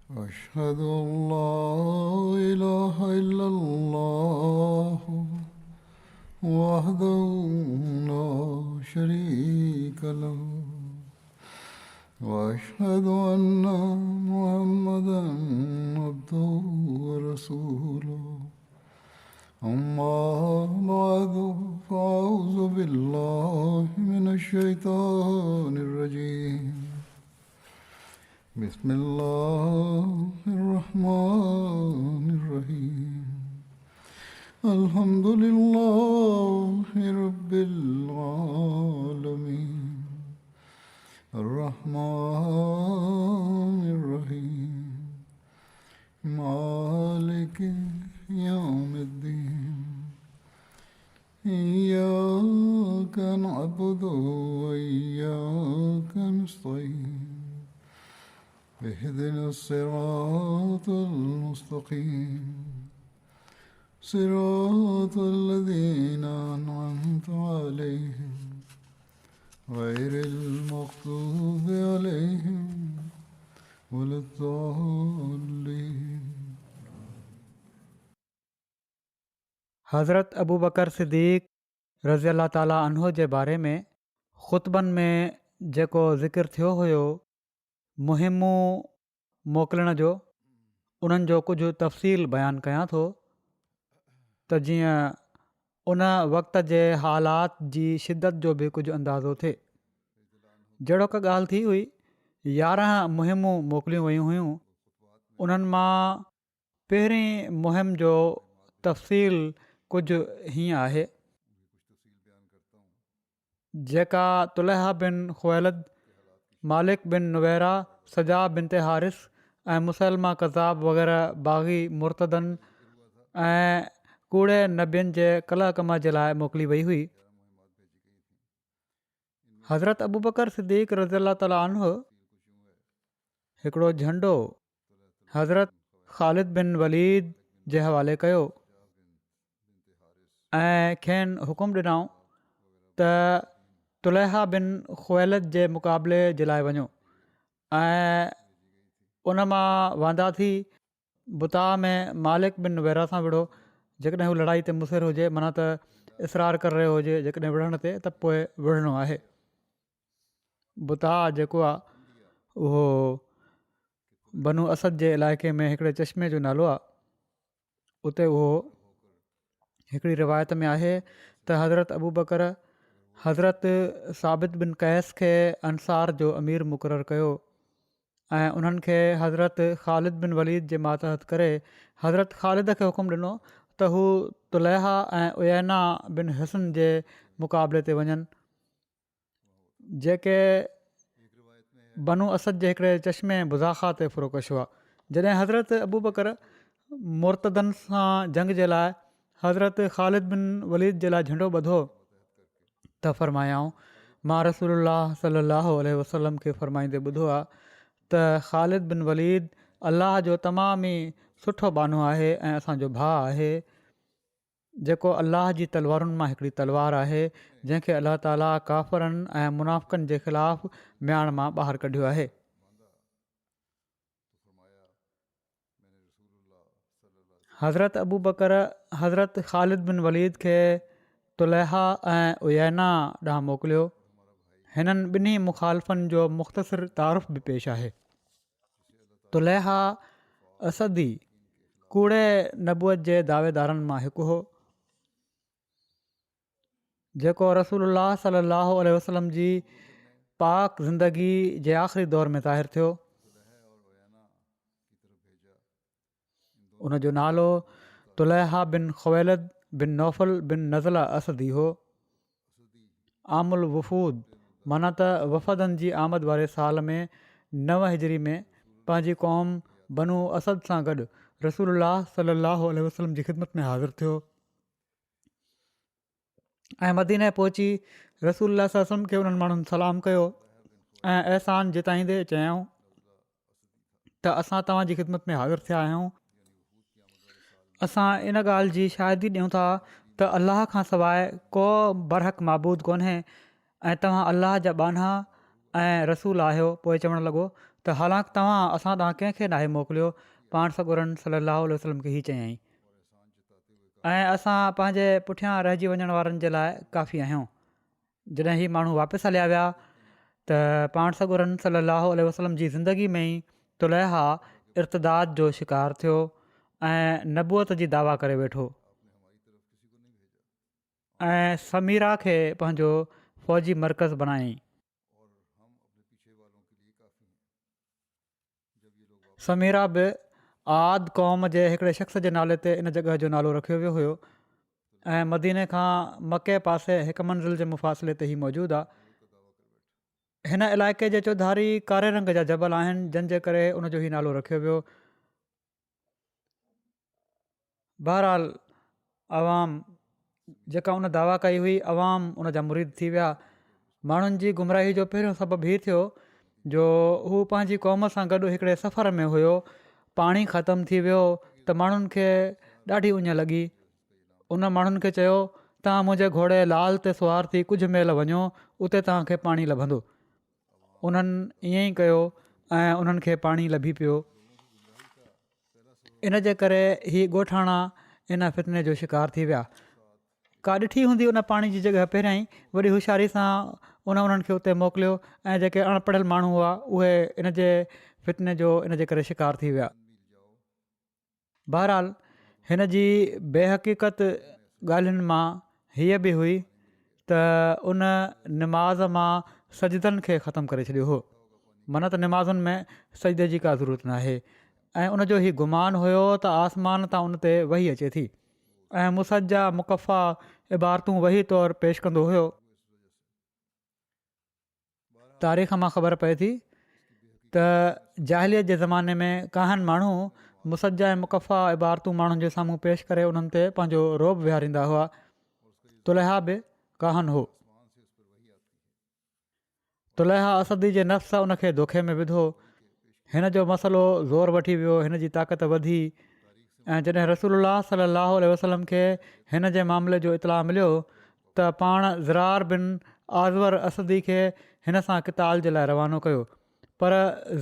أشهد أن لا إله إلا الله وحده لا شريك له وأشهد أن محمدا عبده ورسوله أما بعد فأعوذ بالله من الشيطان الرجيم بسم الله الرحمن الرحيم الحمد لله رب العالمين الرحمن الرحيم مالك يوم الدين إياك نعبد وإياك نستعين اهدنا الصراط المستقيم صراط الذين أنعمت عليهم غير المغضوب عليهم ولا الضالين. हज़रत अबू बकर सिद्दीक़ रज़ी अल्लाह ताला अन्हो जे बारे में ख़ुतबनि में जेको ज़िक्र थियो हुयो मुहिमूं मोकिलण जो, उन्हनि जो कुझु तफ़सील बयानु कयां थो त जीअं उन वक़्त जे हालात जी शिदत जो बि कुझु अंदाज़ो थिए। जहिड़ो का ॻाल्हि थी हुई, 11 मुहिमूं मोकिलियूं वयूं हुयूं। उन्हनि मां पहिरीं मुहिम जो तफ़सील कुझु हीअं आहे, जेका तुलहा बिन ख़ुवैलिद, मालिक बिन नुवैरा, सजा बिनते हारिस ऐं मुसलमा कज़ाब वग़ैरह बाग़ी मुर्तदनि ऐं कूड़े नबियनि जे कलह कम जे लाइ मोकिली वई हुई। हज़रत अबू बकर सिद्दीक़ रज़ी अल्लाह ताला अन्हु हिकिड़ो झंडो हज़रत ख़ालिद बिन वलीद जे हवाले कयो ऐं खेनि हुकुम ॾिनऊं त तुलहा बिन ख़ुवैलिद जे मुक़ाबले जे लाइ वञो ऐं उन मां वांदा थी बुता में मालिक बिन नुवैरा सां विढ़ो। जेकॾहिं हू लड़ाई ते मुसिर हुजे, माना त इसरार करे रहियो हुजे जेकॾहिं विढ़ण ते, त पोइ विढ़णो आहे। बुता जेको आहे उहो बनू असद जे इलाइक़े में हिकिड़े चश्मे जो नालो आहे। उते उहो हिकिड़ी रिवायत में आहे त हज़रत अबू बकर हज़रत साबित बिन कैस खे अंसार जो अमीर मुक़ररु कयो ऐं उन्हनि खे हज़रत ख़ालिद बिन वलीद जे मातहत करे हज़रत ख़ालिद खे हुकुम ॾिनो त हू तुलहा ऐं उयैना बिन हसन जे मुक़ाबले ते वञनि, जेके बनू असद जे हिकिड़े चश्मे बुज़ाख़ा ते फ़ुरोकश हुआ। जॾहिं हज़रत अबू बकर मुर्तदनि सां जंग जे लाइ हज़रत ख़ालिद बिन वलीद जे लाइ झंडो ॿधो त फ़रमायाऊं, मां रसूलुल्लाह सल्लल्लाहु अलैहि वसल्लम खे फ़रमाईंदे ॿुधो आहे त ख़ालिद बिन वलीद अल्लाह जो तमामु ई सुठो बानो आहे ऐं असांजो भाउ आहे, जेको अल्लाह जी तलवारुनि मां हिकिड़ी तलवार आहे, जंहिंखे अल्लाह ताला काफ़रनि ऐं मुनाफ़िक़नि जे ख़िलाफ़ म्याण मां ॿाहिरि कढियो आहे। हज़रत अबू बकर हज़रत ख़ालिद बिन वलीद खे तुलहा ऐं उयैना ॾांहुं मोकिलियो। हिननि ॿिन्ही मुख़ालिफ़नि जो मुख़्तसिर तारुफ़ बि पेश आहे। तुलहा असदी कूड़े नबूअत जे दावेदारनि मां हिकु हो, जेको रसूलुल्लाह सल्लल्लाहु अलैहि वसल्लम जी पाक ज़िंदगी जे आख़िरी दौर में ज़ाहिर थियो। उन जो नालो तुलहा बिन ख़ुवैलिद बिन नौफल बिन नज़ला असदी हो। आमुल वफ़ूद माना त वफ़दनि जी आमद वारे साल में 9 हिजरी में पंहिंजी क़ौम बनू असद सां गॾु रसूलुल्लाह सल्लल्लाहु अलैहि वसल्लम जी ख़िदमत में हाज़िर थियो ऐं मदीने पहुची रसूलुल्लाह सल्लल्लाहु अलैहि वसल्लम खे उन्हनि माण्हुनि सलाम कयो ऐं अहसान जिताईंदे चयऊं त असां तव्हांजी ख़िदमत में हाज़िर थिया आहियूं। असां इन ॻाल्हि जी शाहिदी ॾियूं था त अलाह खां सवाइ को बरहक माबूद कोन्हे ऐं तव्हां अलाह जा बाना ऐं रसूल आहियो। पोइ चवणु लॻो त हालांकि तव्हां असां ॾांहुं कंहिंखे नाहे मोकिलियो, पाण सॻुरन सलाहु वसलम खे हीअ चयाईं, ऐं असां पंहिंजे पुठियां रहिजी वञण वारनि जे लाइ काफ़ी आहियूं। जॾहिं हीअ माण्हू वापसि हलिया विया त पाण सॻुरन सलाहु वसलम जी ज़िंदगी में ई तुलैहा इर्तदाद जो शिकार थियो ऐं नबूअत जी दावा करे वेठो ऐं समीरा खे पंहिंजो फ़ौजी मर्कज़ बणायईं। समीरा बि आद क़ौम जे हिकिड़े शख़्स जे नाले ते इन जॻह जो नालो रखियो वियो हुयो ऐं मदीने खां मके पासे हिकु मंज़िल जे मुफ़ासिले ते ई मौजूदु आहे। हिन इलाइक़े जे चौधारी कारे रंग जा जबल आहिनि, जंहिंजे करे उनजो ई नालो रखियो वियो। बहरहाल अवाम जेका उन दावा कई हुई, अवाम उन जा मुरीद थी विया। माण्हुनि जी गुमराही जो पहिरियों सबबु हीउ थियो जो हू पंहिंजी क़ौम सां गॾु हिकिड़े सफ़र में हुयो, पाणी ख़तमु थी वियो त माण्हुनि खे ॾाढी उञ लॻी। उन माण्हुनि खे चयो, तव्हां मुंहिंजे घोड़े लाल ते सुवार थी कुझु मेल वञो, उते तव्हांखे पाणी लभंदो। उन्हनि ईअं ई कयो ऐं उन्हनि खे पाणी लभी पियो। इन जे करे हीअ ॻोठाणा इन फितने जो शिकार थी विया। का ॾिठी हूंदी उन पाणी जी जॻह पहिरियां ई, वॾी होशियारी सां उन्हनि खे उते मोकिलियो ऐं जेके अणपढ़ियल माण्हू हुआ उहे इन जे फितने जो इन जे करे शिकार थी विया। बहरहाल हिन जी बेहक़ीक़त ॻाल्हियुनि मां हीअ बि हुई त उन निमाज़ मां सजदनि खे ख़तमु करे छॾियो हो। मन त निमाज़ुनि में सजदे जी का ज़रूरत न आहे ऐं उनजो हीउ गुमान हुयो त आसमान तां उन ते वही अचे थी ऐं मुसजा मुकफ़ा इबारतूं वही तौरु पेश कंदो हुयो। तारीख़ मां ख़बर पए थी त जाहिलियत जे ज़माने में काहन माण्हू मुसजा ऐं मुकफ़ा इबारतूं माण्हुनि जे साम्हूं पेश करे उन्हनि ते पंहिंजो रोब विहारींदा हुआ। तुलैहा बि काहन हो। तुलैहा असदी जे नफ़्स उनखे दोखे में विधो। हिन जो मसइलो ज़ोर वठी वियो, हिन जी ताक़त वधी ऐं जॾहिं रसूलुल्लाह सलाहु वसलम खे हिन जे मामले जो इतलाउ मिलियो त पाण ज़रार बिन आज़वर असदी खे हिन सां क़िताल जे लाइ रवानो कयो। पर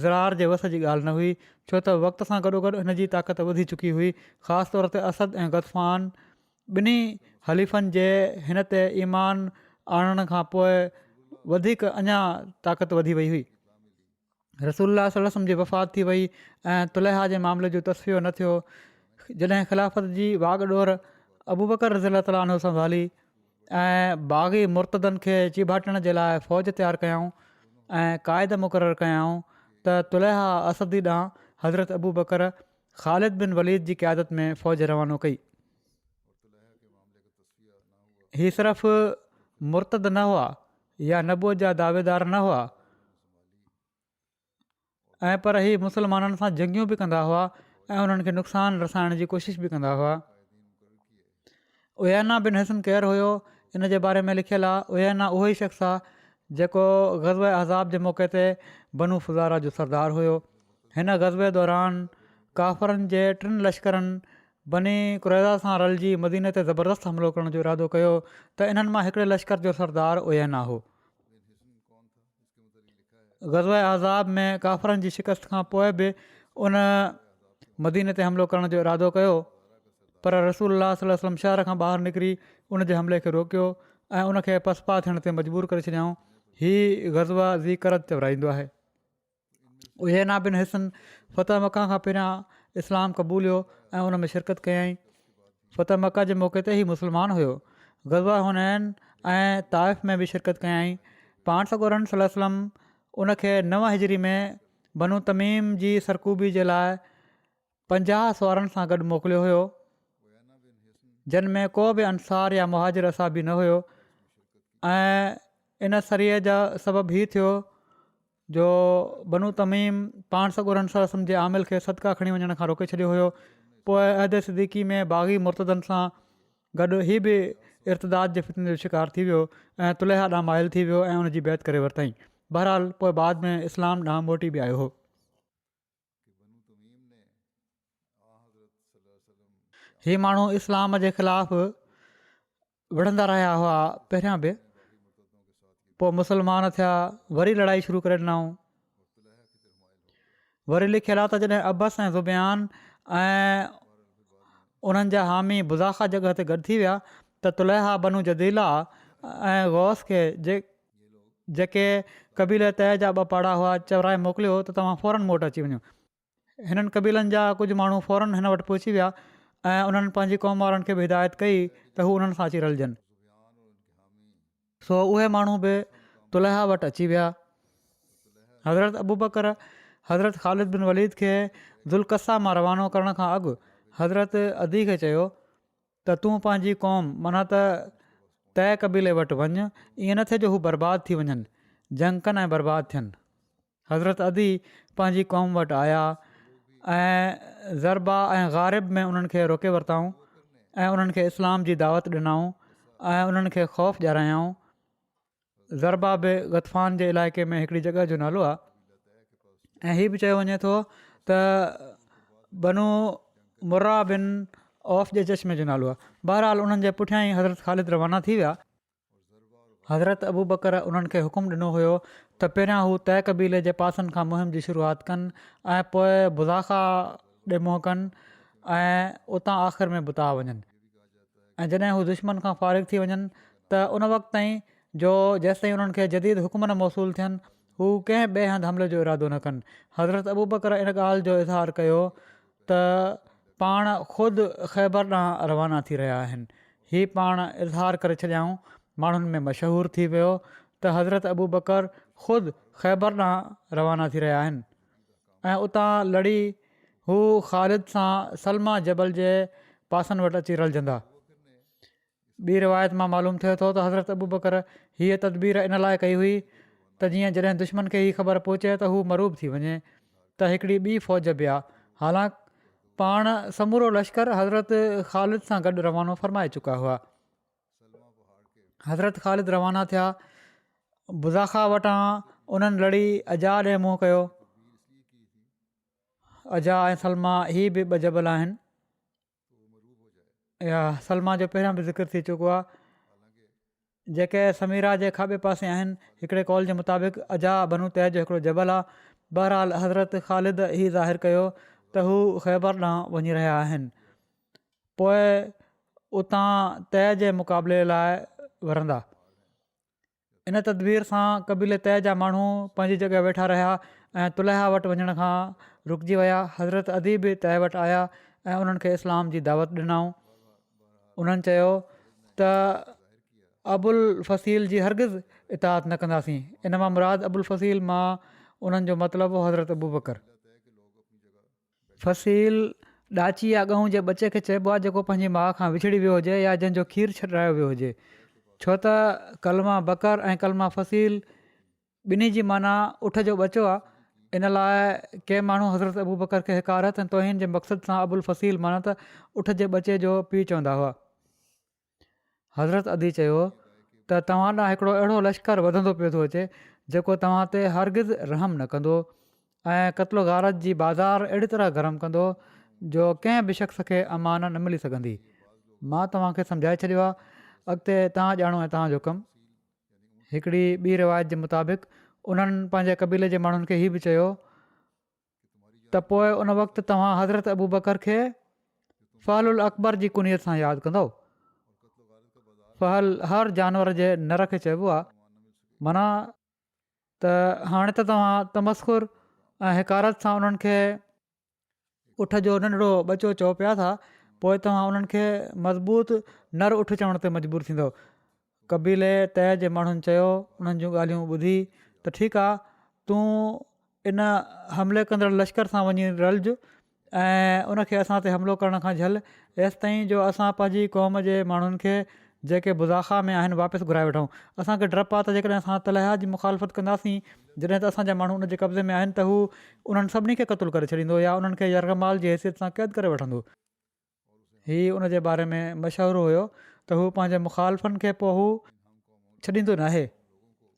ज़रार जे वस जी ॻाल्हि न हुई, छो त वक़्त सां गॾोगॾु हिन जी ताक़त वधी चुकी हुई। ख़ासि तौर ते असद ऐं गतफ़ान ॿिन्ही हलीफ़नि जे हिन ते ईमान आणण खां पोइ वधीक अञा ताक़त वधी वई हुई। रसूलुल्लाह सल्लल्लाहु अलैहि वसल्लम जी वफ़ात थी वई ऐं तुलैहा जे मामले जो तस्फ़ियो न थियो। जॾहिं ख़िलाफ़त जी वागडोर अबू बकर रज़ियल्लाहु ताला अन्हु संभाली ऐं बाग़ी मुर्तदनि खे चिभाटण जे लाइ फ़ौज तयारु कयऊं ऐं क़ाइद मुक़ररु कयऊं त तुलैहा असदी ॾांहुं हज़रत अबू बकर ख़ालिद बिन वलीद जी क़यादत में फ़ौज रवानो कई। हीअ सिर्फ़ु मुर्तद न हुआ या नबूअत जा दावेदार न हुआ ऐं पर हीअ मुसलमाननि सां जंगियूं बि कंदा हुआ ऐं उन्हनि खे नुक़सानु रसाइण जी कोशिशि बि कंदा हुआ। उयैना बिन हसन केरु हुयो, इन जे बारे में लिखियलु आहे, उयैना उहो ई शख़्स आहे जेको ग़ज़वे अहज़ाब जे मौक़े ते बनू फुज़ारा जो सरदार हुयो। हिन ग़ज़वे दौरान काफ़रनि जे 3 लश्करनि बनी कुरैज़ा सां रलिजी मदीने ते ज़बरदस्त हमिलो करण जो इरादो कयो त इन्हनि मां हिकिड़े लश्कर जो सरदार उयैना हो। ग़ज़वे अहज़ाब में काफ़रनि जी शिकस्त खां पोइ बि उन मदीने ते हमिलो करण जो इरादो कयो, पर रसूलुल्लाह सल्लल्लाहु अलैहि वसल्लम शहर खां ॿाहिरि निकिरी उन जे हमले खे रोकियो ऐं उनखे पसपा थियण ते मजबूर करे छॾियऊं। हीअ ग़ज़वा ज़ीकरत चवराईंदो आहे। उयैना बिन हिसन फ़तह मका खां पहिरियां इस्लाम क़बूलियो ऐं उन में शिरकत कयईं। फ़तह मका जे मौक़े ते ई मुस्लमान हुयो। ग़ज़वा हुनैन ऐं ताइफ़ में बि शिरकत कयईं। पाण सॻोरन सल्लल्लाहु अलैहि वसल्लम उनखे 9 हिजरी में बनू तमीम जी सरकूबी जे लाइ 50 सुवारनि सां गॾु मोकिलियो हुयो, जिन में को बि अंसार या मुहाजिर असाबी न हुयो। ऐं इन सरीअ जा सबबु हीउ थियो जो बनू तमीम पाण सॻोरन सल्लल्लाहु अलैहि वसल्लम जे आमिल खे सदका खणी वञण खां रोके छॾियो हुयो। पोइ अहद सिद्दीक़ी में बाग़ी मुर्तदनि सां गॾु हीअ बि इर्तदाद जे फितने जो शिकार थी वियो ऐं तुलैहा ॾांहुं माइल थी वियो ऐं उनजी बैत करे वरितईं। बहरहाल पोइ बाद में इस्लाम ॾांहुं मोटी बि आयो हो। हीअ माण्हू इस्लाम जे ख़िलाफ़ु विढ़ंदा रहिया हुआ पहिरियां बि, पोइ मुस्लमान थिया, वरी लड़ाई शुरू करे ॾिनऊं। वरी लिखियलु आहे त जॾहिं अबस ऐं ज़ुबियान ऐं उन्हनि जा हामी बुज़ाखा जॻह ते गॾु थी विया त तुलैहा बनू जदीला ऐं गौस खे जेके क़बीले तय जा ॿ पाड़ा हुआ चवराए मोकिलियो त तव्हां फ़ौरन मोटि अची वञो। हिननि क़बीलनि जा कुझु माण्हू फ़ौरन हिन वटि पहुची विया ऐं उन्हनि पंहिंजी क़ौम वारनि खे बि हिदायत कई त हू उन्हनि सां अची रलजनि। सो उहे माण्हू बि तुलैहा वटि अची विया। हज़रत अबू बकर हज़रत ख़ालिद बिन वलीद खे ज़ुल्कसा मां रवानो करण खां अॻु हज़रत अदी खे चयो त तूं पंहिंजी क़ौम माना त तय क़बीले वटि वञु, ईअं न थिए जो हू बर्बादु थी वञनि, जंग कनि ऐं बर्बादु थियनि। हज़रत अदी पंहिंजी क़ौम वटि आया ऐं ज़रबा ऐं ग़ारिब में उन्हनि खे रोके वरिताऊं ऐं उन्हनि खे इस्लाम जी दावत ॾिनऊं ऐं उन्हनि खे ख़ौफ़ ॾियारायऊं। ज़रबा बि गतफ़ान जे इलाइक़े में हिकिड़ी जॻह जो नालो आहे ऐं हीअ बि चयो वञे थो त बनू मुर्रा बिन औफ़ जे चश्मे जो नालो आहे। बहरहाल उन्हनि जे पुठियां ई हज़रत ख़ालिद रवाना थी विया। हज़रत अबू बकर उन्हनि खे हुकुम ॾिनो हुयो त पहिरियां हू तय क़बीले जे पासनि खां मुहिम जी शुरूआति कनि ऐं पोइ बुज़ाखा ॾे मुंहुं कनि ऐं उतां आख़िर में बुता वञनि ऐं जॾहिं हू दुश्मन खां फ़ारिग़ थी वञनि त उन वक़्त ताईं जो जेसिताईं उन्हनि खे जदीद हुकुम न मौसूल थियनि हू कंहिं ॿिए हंधि हमले जो इरादो न कनि। हज़रत अबू बकर इन ॻाल्हि जो इज़हार कयो त पाण ख़ुदि ख़ैबर ॾांहुं रवाना थी रहिया आहिनि। हीअ पाण इज़हार करे छॾियाऊं माण्हुनि में मशहूरु थी वियो त हज़रत अबू बकर ख़ुदि ख़ैबर ॾांहुं रवाना थी रहिया आहिनि ऐं उतां लड़ी हू ख़ालिद सां सलमा जबल जे पासनि वटि अची रलजंदा। ॿी रिवायत मां मालूम थिए थो त हज़रत अबू बकर हीअ तदबीर इन लाइ कई हुई त जीअं जॾहिं दुश्मन खे हीअ ख़बर पहुचे त हू मरूब थी वञे त हिकिड़ी ॿी फ़ौज बि आहे। हालांकि पाण समूरो लश्कर हज़रत ख़ालिद सां गॾु रवानो फ़रमाए चुका हुआ। हज़रत ख़ालिद रवाना थिया। बुज़ाखा वटां उन्हनि लड़ी अजा ॾे मुंहुं कयो। अजा ऐं सलमा ही बि ॿ जबल आहिनि या सलमा जो पहिरियां बि ज़िक्र थी चुको आहे। जेके समीरा जे खाॿे पासे आहिनि हिकिड़े कौल जे मुताबिक़ अजा बनू तय जो हिकिड़ो जबल आहे। बहरहाल हज़रत ख़ालिद ही ज़ाहिर कयो त हू ख़ैबर ॾांहुं वञी रहिया आहिनि। पोइ उतां तय जे मुक़ाबले लाइ वरंदा। इन तदबीर सां क़बीले तय जा माण्हू पंहिंजी जॻह वेठा रहिया ऐं तुलैहा वटि वञण खां रुकिजी विया। हज़रत अदी बि तय वटि आया ऐं उन्हनि खे इस्लाम जी दावत ॾिनऊं। उन्हनि चयो त अबुल फ़सील जी हरगिज़ इताअत न कंदासीं। इन मां मुराद अबुल फ़सील मां उन्हनि जो मतिलबु हो हज़रत अबू बकर। फ़सील ॾाची या ॻऊं जे बचे खे चइबो आहे जेको पंहिंजी माउ खां विछड़ी वियो हुजे या जंहिंजो खीरु छॾायो वियो हुजे। छो त कलमा बकर ऐं कलमा फ़सील ॿिन्ही जी माना उठ जो बचो आहे। इन लाइ के माण्हू हज़रत अबू बकर खे हिकारत ऐं तौहीन जे मक़सद सां अबुल फ़सील माना त उठ जे बचे जो पीउ चवंदा हुआ। हज़रत अदी चयो त तव्हां ॾांहुं हिकिड़ो अहिड़ो लश्कर वधंदो पियो थो अचे जेको तव्हां ते हरगिज़ रहम न कंदो ऐं क़त्लो गारत जी बाज़ार अहिड़ी तरह गरम कंदो जो कंहिं बि शख़्स खे अमान न मिली सघंदी। मां तव्हांखे सम्झाए छॾियो आहे, अॻिते तव्हां ॼाणो ऐं तव्हांजो कमु। हिकिड़ी ॿी रिवायत जे मुताबिक़ उन्हनि पंहिंजे क़बीले जे माण्हुनि खे हीअ बि चयो त पोइ उन वक़्तु तव्हां हज़रत अबू बकर खे फ़हलुल अकबर जी कुनियत सां यादि कंदव। फ़हल हर जानवर जे नर खे चइबो आहे। माना त हाणे त तव्हां तमस्खुर ऐं हिकारत सां उन्हनि खे उठ जो नंढिड़ो बचो चओ पिया था, पोइ तव्हां उन्हनि खे मज़बूत नर उठ चवण ते मजबूर थींदव। क़बीले तय जे माण्हुनि चयो उन्हनि जूं ॻाल्हियूं ॿुधी त ठीकु आहे, तूं इन हमले कंदड़ लश्कर सां वञी रलिज ऐं उनखे असां ते हमिलो करण खां झल एसि ताईं जो असां पंहिंजी क़ौम जे माण्हुनि खे जेके बुज़ाखा में आहिनि वापसि घुराए वठूं। असांखे डपु आहे त जेकॾहिं असां तलहा जी मुखालफ़त कंदासीं जॾहिं त असांजा माण्हू उन जे कब्ज़े में आहिनि त हू उन्हनि सभिनी खे क़तलु करे छॾींदो या उन्हनि खे यरगमाल जी हैसियत सां क़ैद करे वठंदो। हीअ उन जे बारे में मशहूरु हुयो त हू पंहिंजे मुखालफ़नि खे पोइ हू छॾींदो नाहे।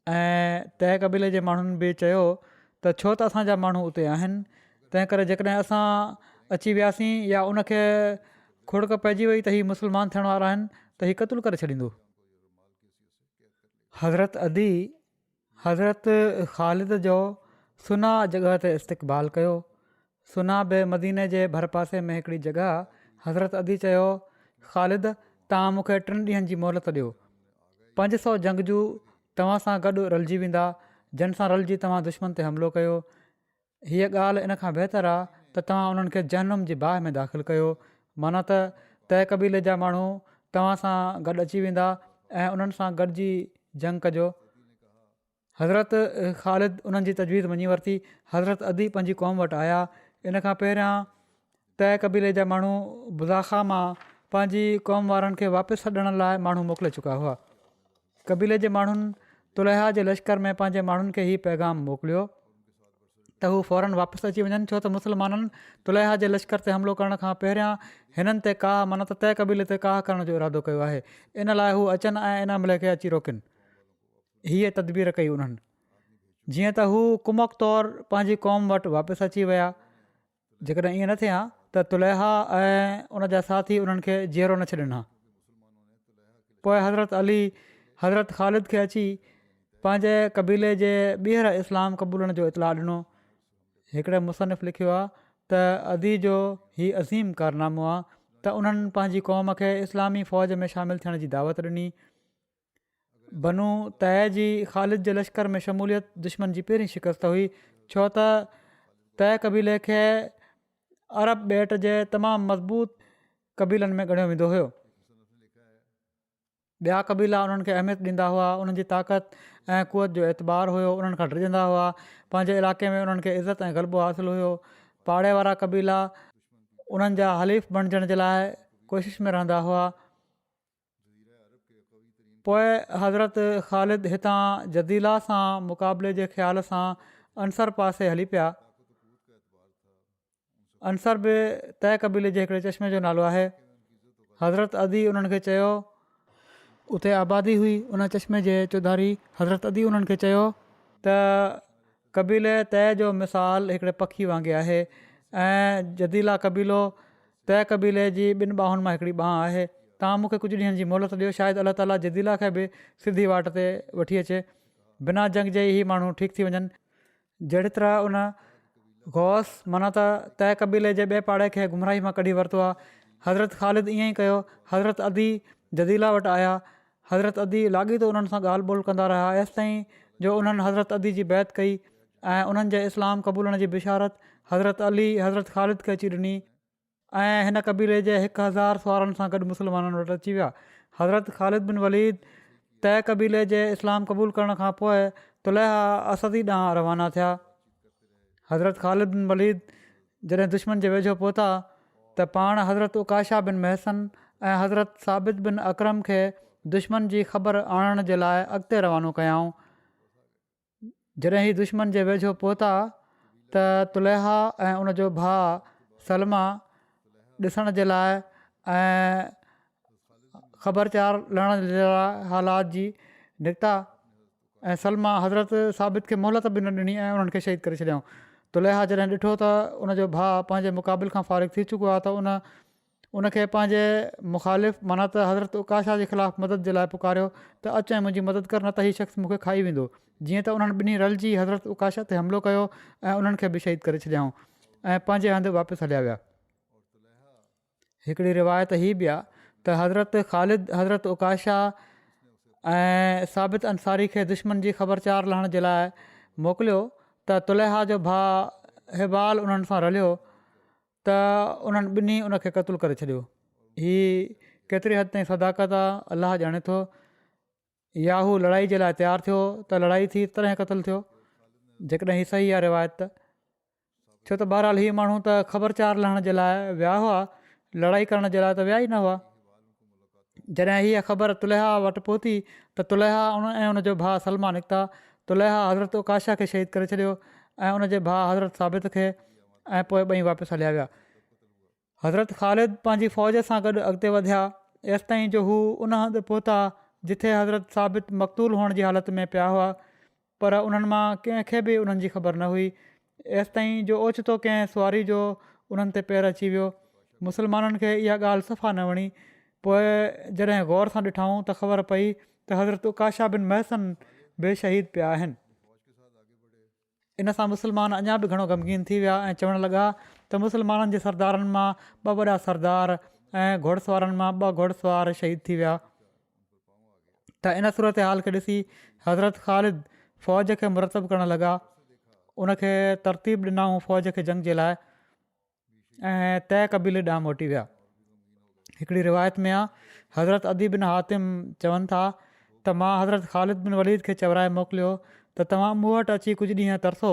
ऐं तंहिं क़बीले जे माण्हुनि बि चयो त छो त असांजा माण्हू उते आहिनि, तंहिं करे जेकॾहिं असां अची वियासीं या उनखे खुड़क पइजी वई त हीअ मुस्लमान थियण वारा आहिनि त हीअ क़तलु करे छॾींदो। हज़रत अदी हज़रत ख़ालिद जो सुना जॻह ते इस्तक़बाल कयो सुनाब मदीने जे भर पासे में हिकिड़ी जॻह। हज़रत अदी चयो, ख़ालिद तव्हां मूंखे 3 ॾींहंनि जी मोहलत ॾियो। 500 जंगजू तव्हां सां गॾु रलिजी वेंदा, जिन सां रलिजी तव्हां दुश्मन ते हमिलो कयो। हीअ ॻाल्हि इन खां बहितर आहे त तव्हां उन्हनि खे जहनुम जी बाहि में दाख़िलु कयो, माना त तंहिं क़बीले जा माण्हू तव्हां सां गॾु अची वेंदा ऐं उन्हनि सां गॾिजी जंग कजो। हज़रत ख़ालिद उन्हनि जी तजवीज़ मञी वरिती। हज़रत अदी पंहिंजी क़ौम वटि आया। इन खां पहिरियां तंहिं क़बीले जा माण्हू बुज़ाख़ा मां पंहिंजी क़ौम वारनि खे वापसि छॾण लाइ माण्हू मोकिले चुका हुआ। क़बीले जे माण्हुनि तुलहा जे लश्कर में पंहिंजे माण्हुनि खे हीउ पैगाम मोकिलियो त हू फ़ौरन वापसि अची वञनि, छो त मुस्लमाननि तुलहा जे लश्कर ते हमिलो करण खां पहिरियां हिननि ते काह माना त तंहिं क़बीले ते काह करण जो इरादो कयो आहे। इन लाइ हू अचनि ऐं इन हमले खे अची रोकनि। हीअ तदबीर कई उन्हनि। जीअं त हू कुमक तौरु पंहिंजी क़ौम वटि वापसि अची विया। जेकॾहिं ईअं न थिया त तुलहा ऐं उन जा साथी उन्हनि खे जीअरो न छॾनि हा। पोइ हज़रत अली हज़रत ख़ालिद खे अची पंहिंजे क़बीले जे ॿीहर इस्लाम क़बूलण जो इतलाह ॾिनो। हिकिड़े मुसनिफ़ लिखियो आहे त अदी जो हीउ अज़ीम कारनामो आहे त उन्हनि पंहिंजी क़ौम खे इस्लामी फ़ौज में शामिलु थियण जी दावत ॾिनी। बनू तय जी ख़ालिद जे लश्कर में शमूलियत दुश्मन जी पहिरीं शिकस्त हुई, छो त तय क़बीले खे अरब ॿेट जे तमामु मज़बूत क़बीलनि में ॻणियो वेंदो हुयो। ॿिया क़बीला उन्हनि खे अहमियत ॾींदा हुआ, उन्हनि जी ताक़त ऐं क़ुवत जो एतबार हुयो, उन्हनि खां डिॼंदा हुआ। पंहिंजे इलाइक़े में उन्हनि खे इज़त ऐं ग़लबो हासिलु हुयो। पाड़े वारा क़बीला उन्हनि जा हलीफ़ बणिजण जे लाइ कोशिश में रहंदा हुआ। पोइ हज़रत ख़ालिद हितां जदीला सां मुक़ाबले जे ख़्याल सां अंसर पासे हली पिया। अंसर बि तय क़बीले जे हिकिड़े चश्मे जो नालो आहे। हज़रत अदी उन्हनि खे चयो, उते आबादी हुई उन चश्मे जे चौधारी। हज़रत अदी उन्हनि खे चयो त क़बीले तय जो मिसाल हिकिड़े पखी वांगुरु आहे ऐं जदीला क़बीलो तय क़बीले जी 2 ॿाहुनि मां हिकिड़ी ॿांह आहे। तव्हां मूंखे कुझु ॾींहंनि जी मोहलत ॾियो, शायदि अलाह ताला जदीला खे बि सिधी वाट ते वठी अचे, बिना जंग जे ई माण्हू ठीकु थी वञनि। जहिड़ी तरह उन गौस माना त तय क़बीले जे ॿिए पाड़े खे गुमराही मां कढी वरितो आहे। हज़रत ख़ालिद ईअं ई कयो। हज़रत अदी जदीला वटि आया। हज़रत अदी लाॻीतो उन्हनि सां ॻाल्हि ॿोल कंदा रहिया एसि ताईं जो उन्हनि हज़रत अदी जी बैत कई ऐं उन्हनि जे इस्लाम क़बूलण जी बिशारत हज़रत अली हज़रत ख़ालिद खे अची ॾिनी ऐं हिन क़बीले जे 1000 सुवारनि सां गॾु मुस्लमाननि वटि अची विया। हज़रत ख़ालिद बिन वलीद तय क़बीले जे इस्लाम क़बूल करण खां पोइ तुलहा असदी ॾांहुं रवाना थिया। हज़रत ख़ालिद बिन वलीद जॾहिं दुश्मन जे वेझो पहुता त पाण हज़रत उकाशा बिन महसन ऐं हज़रत साबित बिन अकरम खे दुश्मन जी ख़बर आणण जे लाइ अॻिते रवानो कयाऊं। जॾहिं ही दुश्मन जे वेझो पहुता त तुलहा ऐं उनजो भाउ सलमा ॾिसण जे लाइ ऐं ख़बरचार लहण जे लाइ हालात जी निकिता ऐं सलमा हज़रत साबित खे मोहलत बि न ॾिनी ऐं उन्हनि खे शहीद करे छॾियऊं। तुलहा जॾहिं ॾिठो त उनजो भाउ पंहिंजे मुक़ाबिल खां फ़ारिग़ थी चुको आहे त उनखे पंहिंजे मुख़ालिफ़ माना त हज़रत उकाशा जे ख़िलाफ़ु मदद जे लाइ पुकारियो त अच ऐं मुंहिंजी मदद कर, न त हीउ शख़्स मूंखे खाई वेंदो। जीअं त उन्हनि ॿिन्ही रलिजी हज़रत उकाशा ते हमिलो कयो ऐं उन्हनि खे बि शहीद करे छॾियऊं ऐं पंहिंजे हंधि वापसि हलिया विया। हिकिड़ी रिवायत हीअ बि आहे त हज़रत ख़ालिद हज़रत उकाशा ऐं साबित अंसारी खे दुश्मन जी ख़बरचार लहण जे लाइ मोकिलियो त तुलहा जो भाउ हिबाल उन्हनि सां रलियो त उन्हनि ॿिन्ही उनखे क़तलु करे छॾियो। हीअ केतिरी हद ताईं सदाकत आहे अलाह ॼाणे थो। या हू लड़ाई जे लाइ तयारु थियो त लड़ाई थी तॾहिं क़तलु थियो, जेकॾहिं हीअ सही आहे रिवायत त। छो त बहरहाल हीअ माण्हू त ख़बरचार लहण जे लाइ विया हुआ, लड़ाई करण जे लाइ त विया ई न हुआ। जॾहिं हीअ ख़बर तुलहा वटि पहुती त तुलहा ऐं उनजो भाउ सलमा निकिता। तुलहा हज़रत उकाशा खे शहीद करे छॾियो ऐं उनजे भाउ हज़रत साबित खे ऐं पोइ ॿई वापसि हलिया विया। हज़रत ख़ालिद पंहिंजी फ़ौज सां गॾु अॻिते वधिया एसि ताईं जो हू उन हंधि पहुता जिथे हज़रत साबित मक़तूल हुअण जी हालत में पिया हुआ, पर उन्हनि मां कंहिंखे बि उन्हनि जी ख़बर न हुई एसि ताईं जो ओचितो कंहिं सुवारी जो उन्हनि ते पेर अची वियो। मुस्लमाननि खे इहा ॻाल्हि सफ़ा न वणी। पोइ जॾहिं गौर सां ॾिठऊं त ख़बर पई त हज़रत उकाशा बिन महसन बे शहीद पिया आहिनि। इन सां मुस्लमान अञा बि घणो ग़मगीन थी विया ऐं चवणु लॻा त मुस्लमाननि जे सरदारनि मां 2 वॾा सरदार ऐं घोड़सवारनि मां 2 घोड़सवार शहीद थी विया। त इन सूरत हाल खे ॾिसी हज़रत ख़ालिद फ़ौज खे मुरतब करणु लॻा, उनखे तरतीब ॾिनऊं फ़ौज खे जंग जे लाइ ऐं तय क़बीले ॾांहुं मोटी विया। हिकिड़ी रिवायत में आहे हज़रत अदी बिन हातिम चवनि था त मां हज़रत ख़ालिद बिन वलीद खे चवराए मोकिलियो त तव्हां मूं वटि अची कुझु ॾींहं तरसो,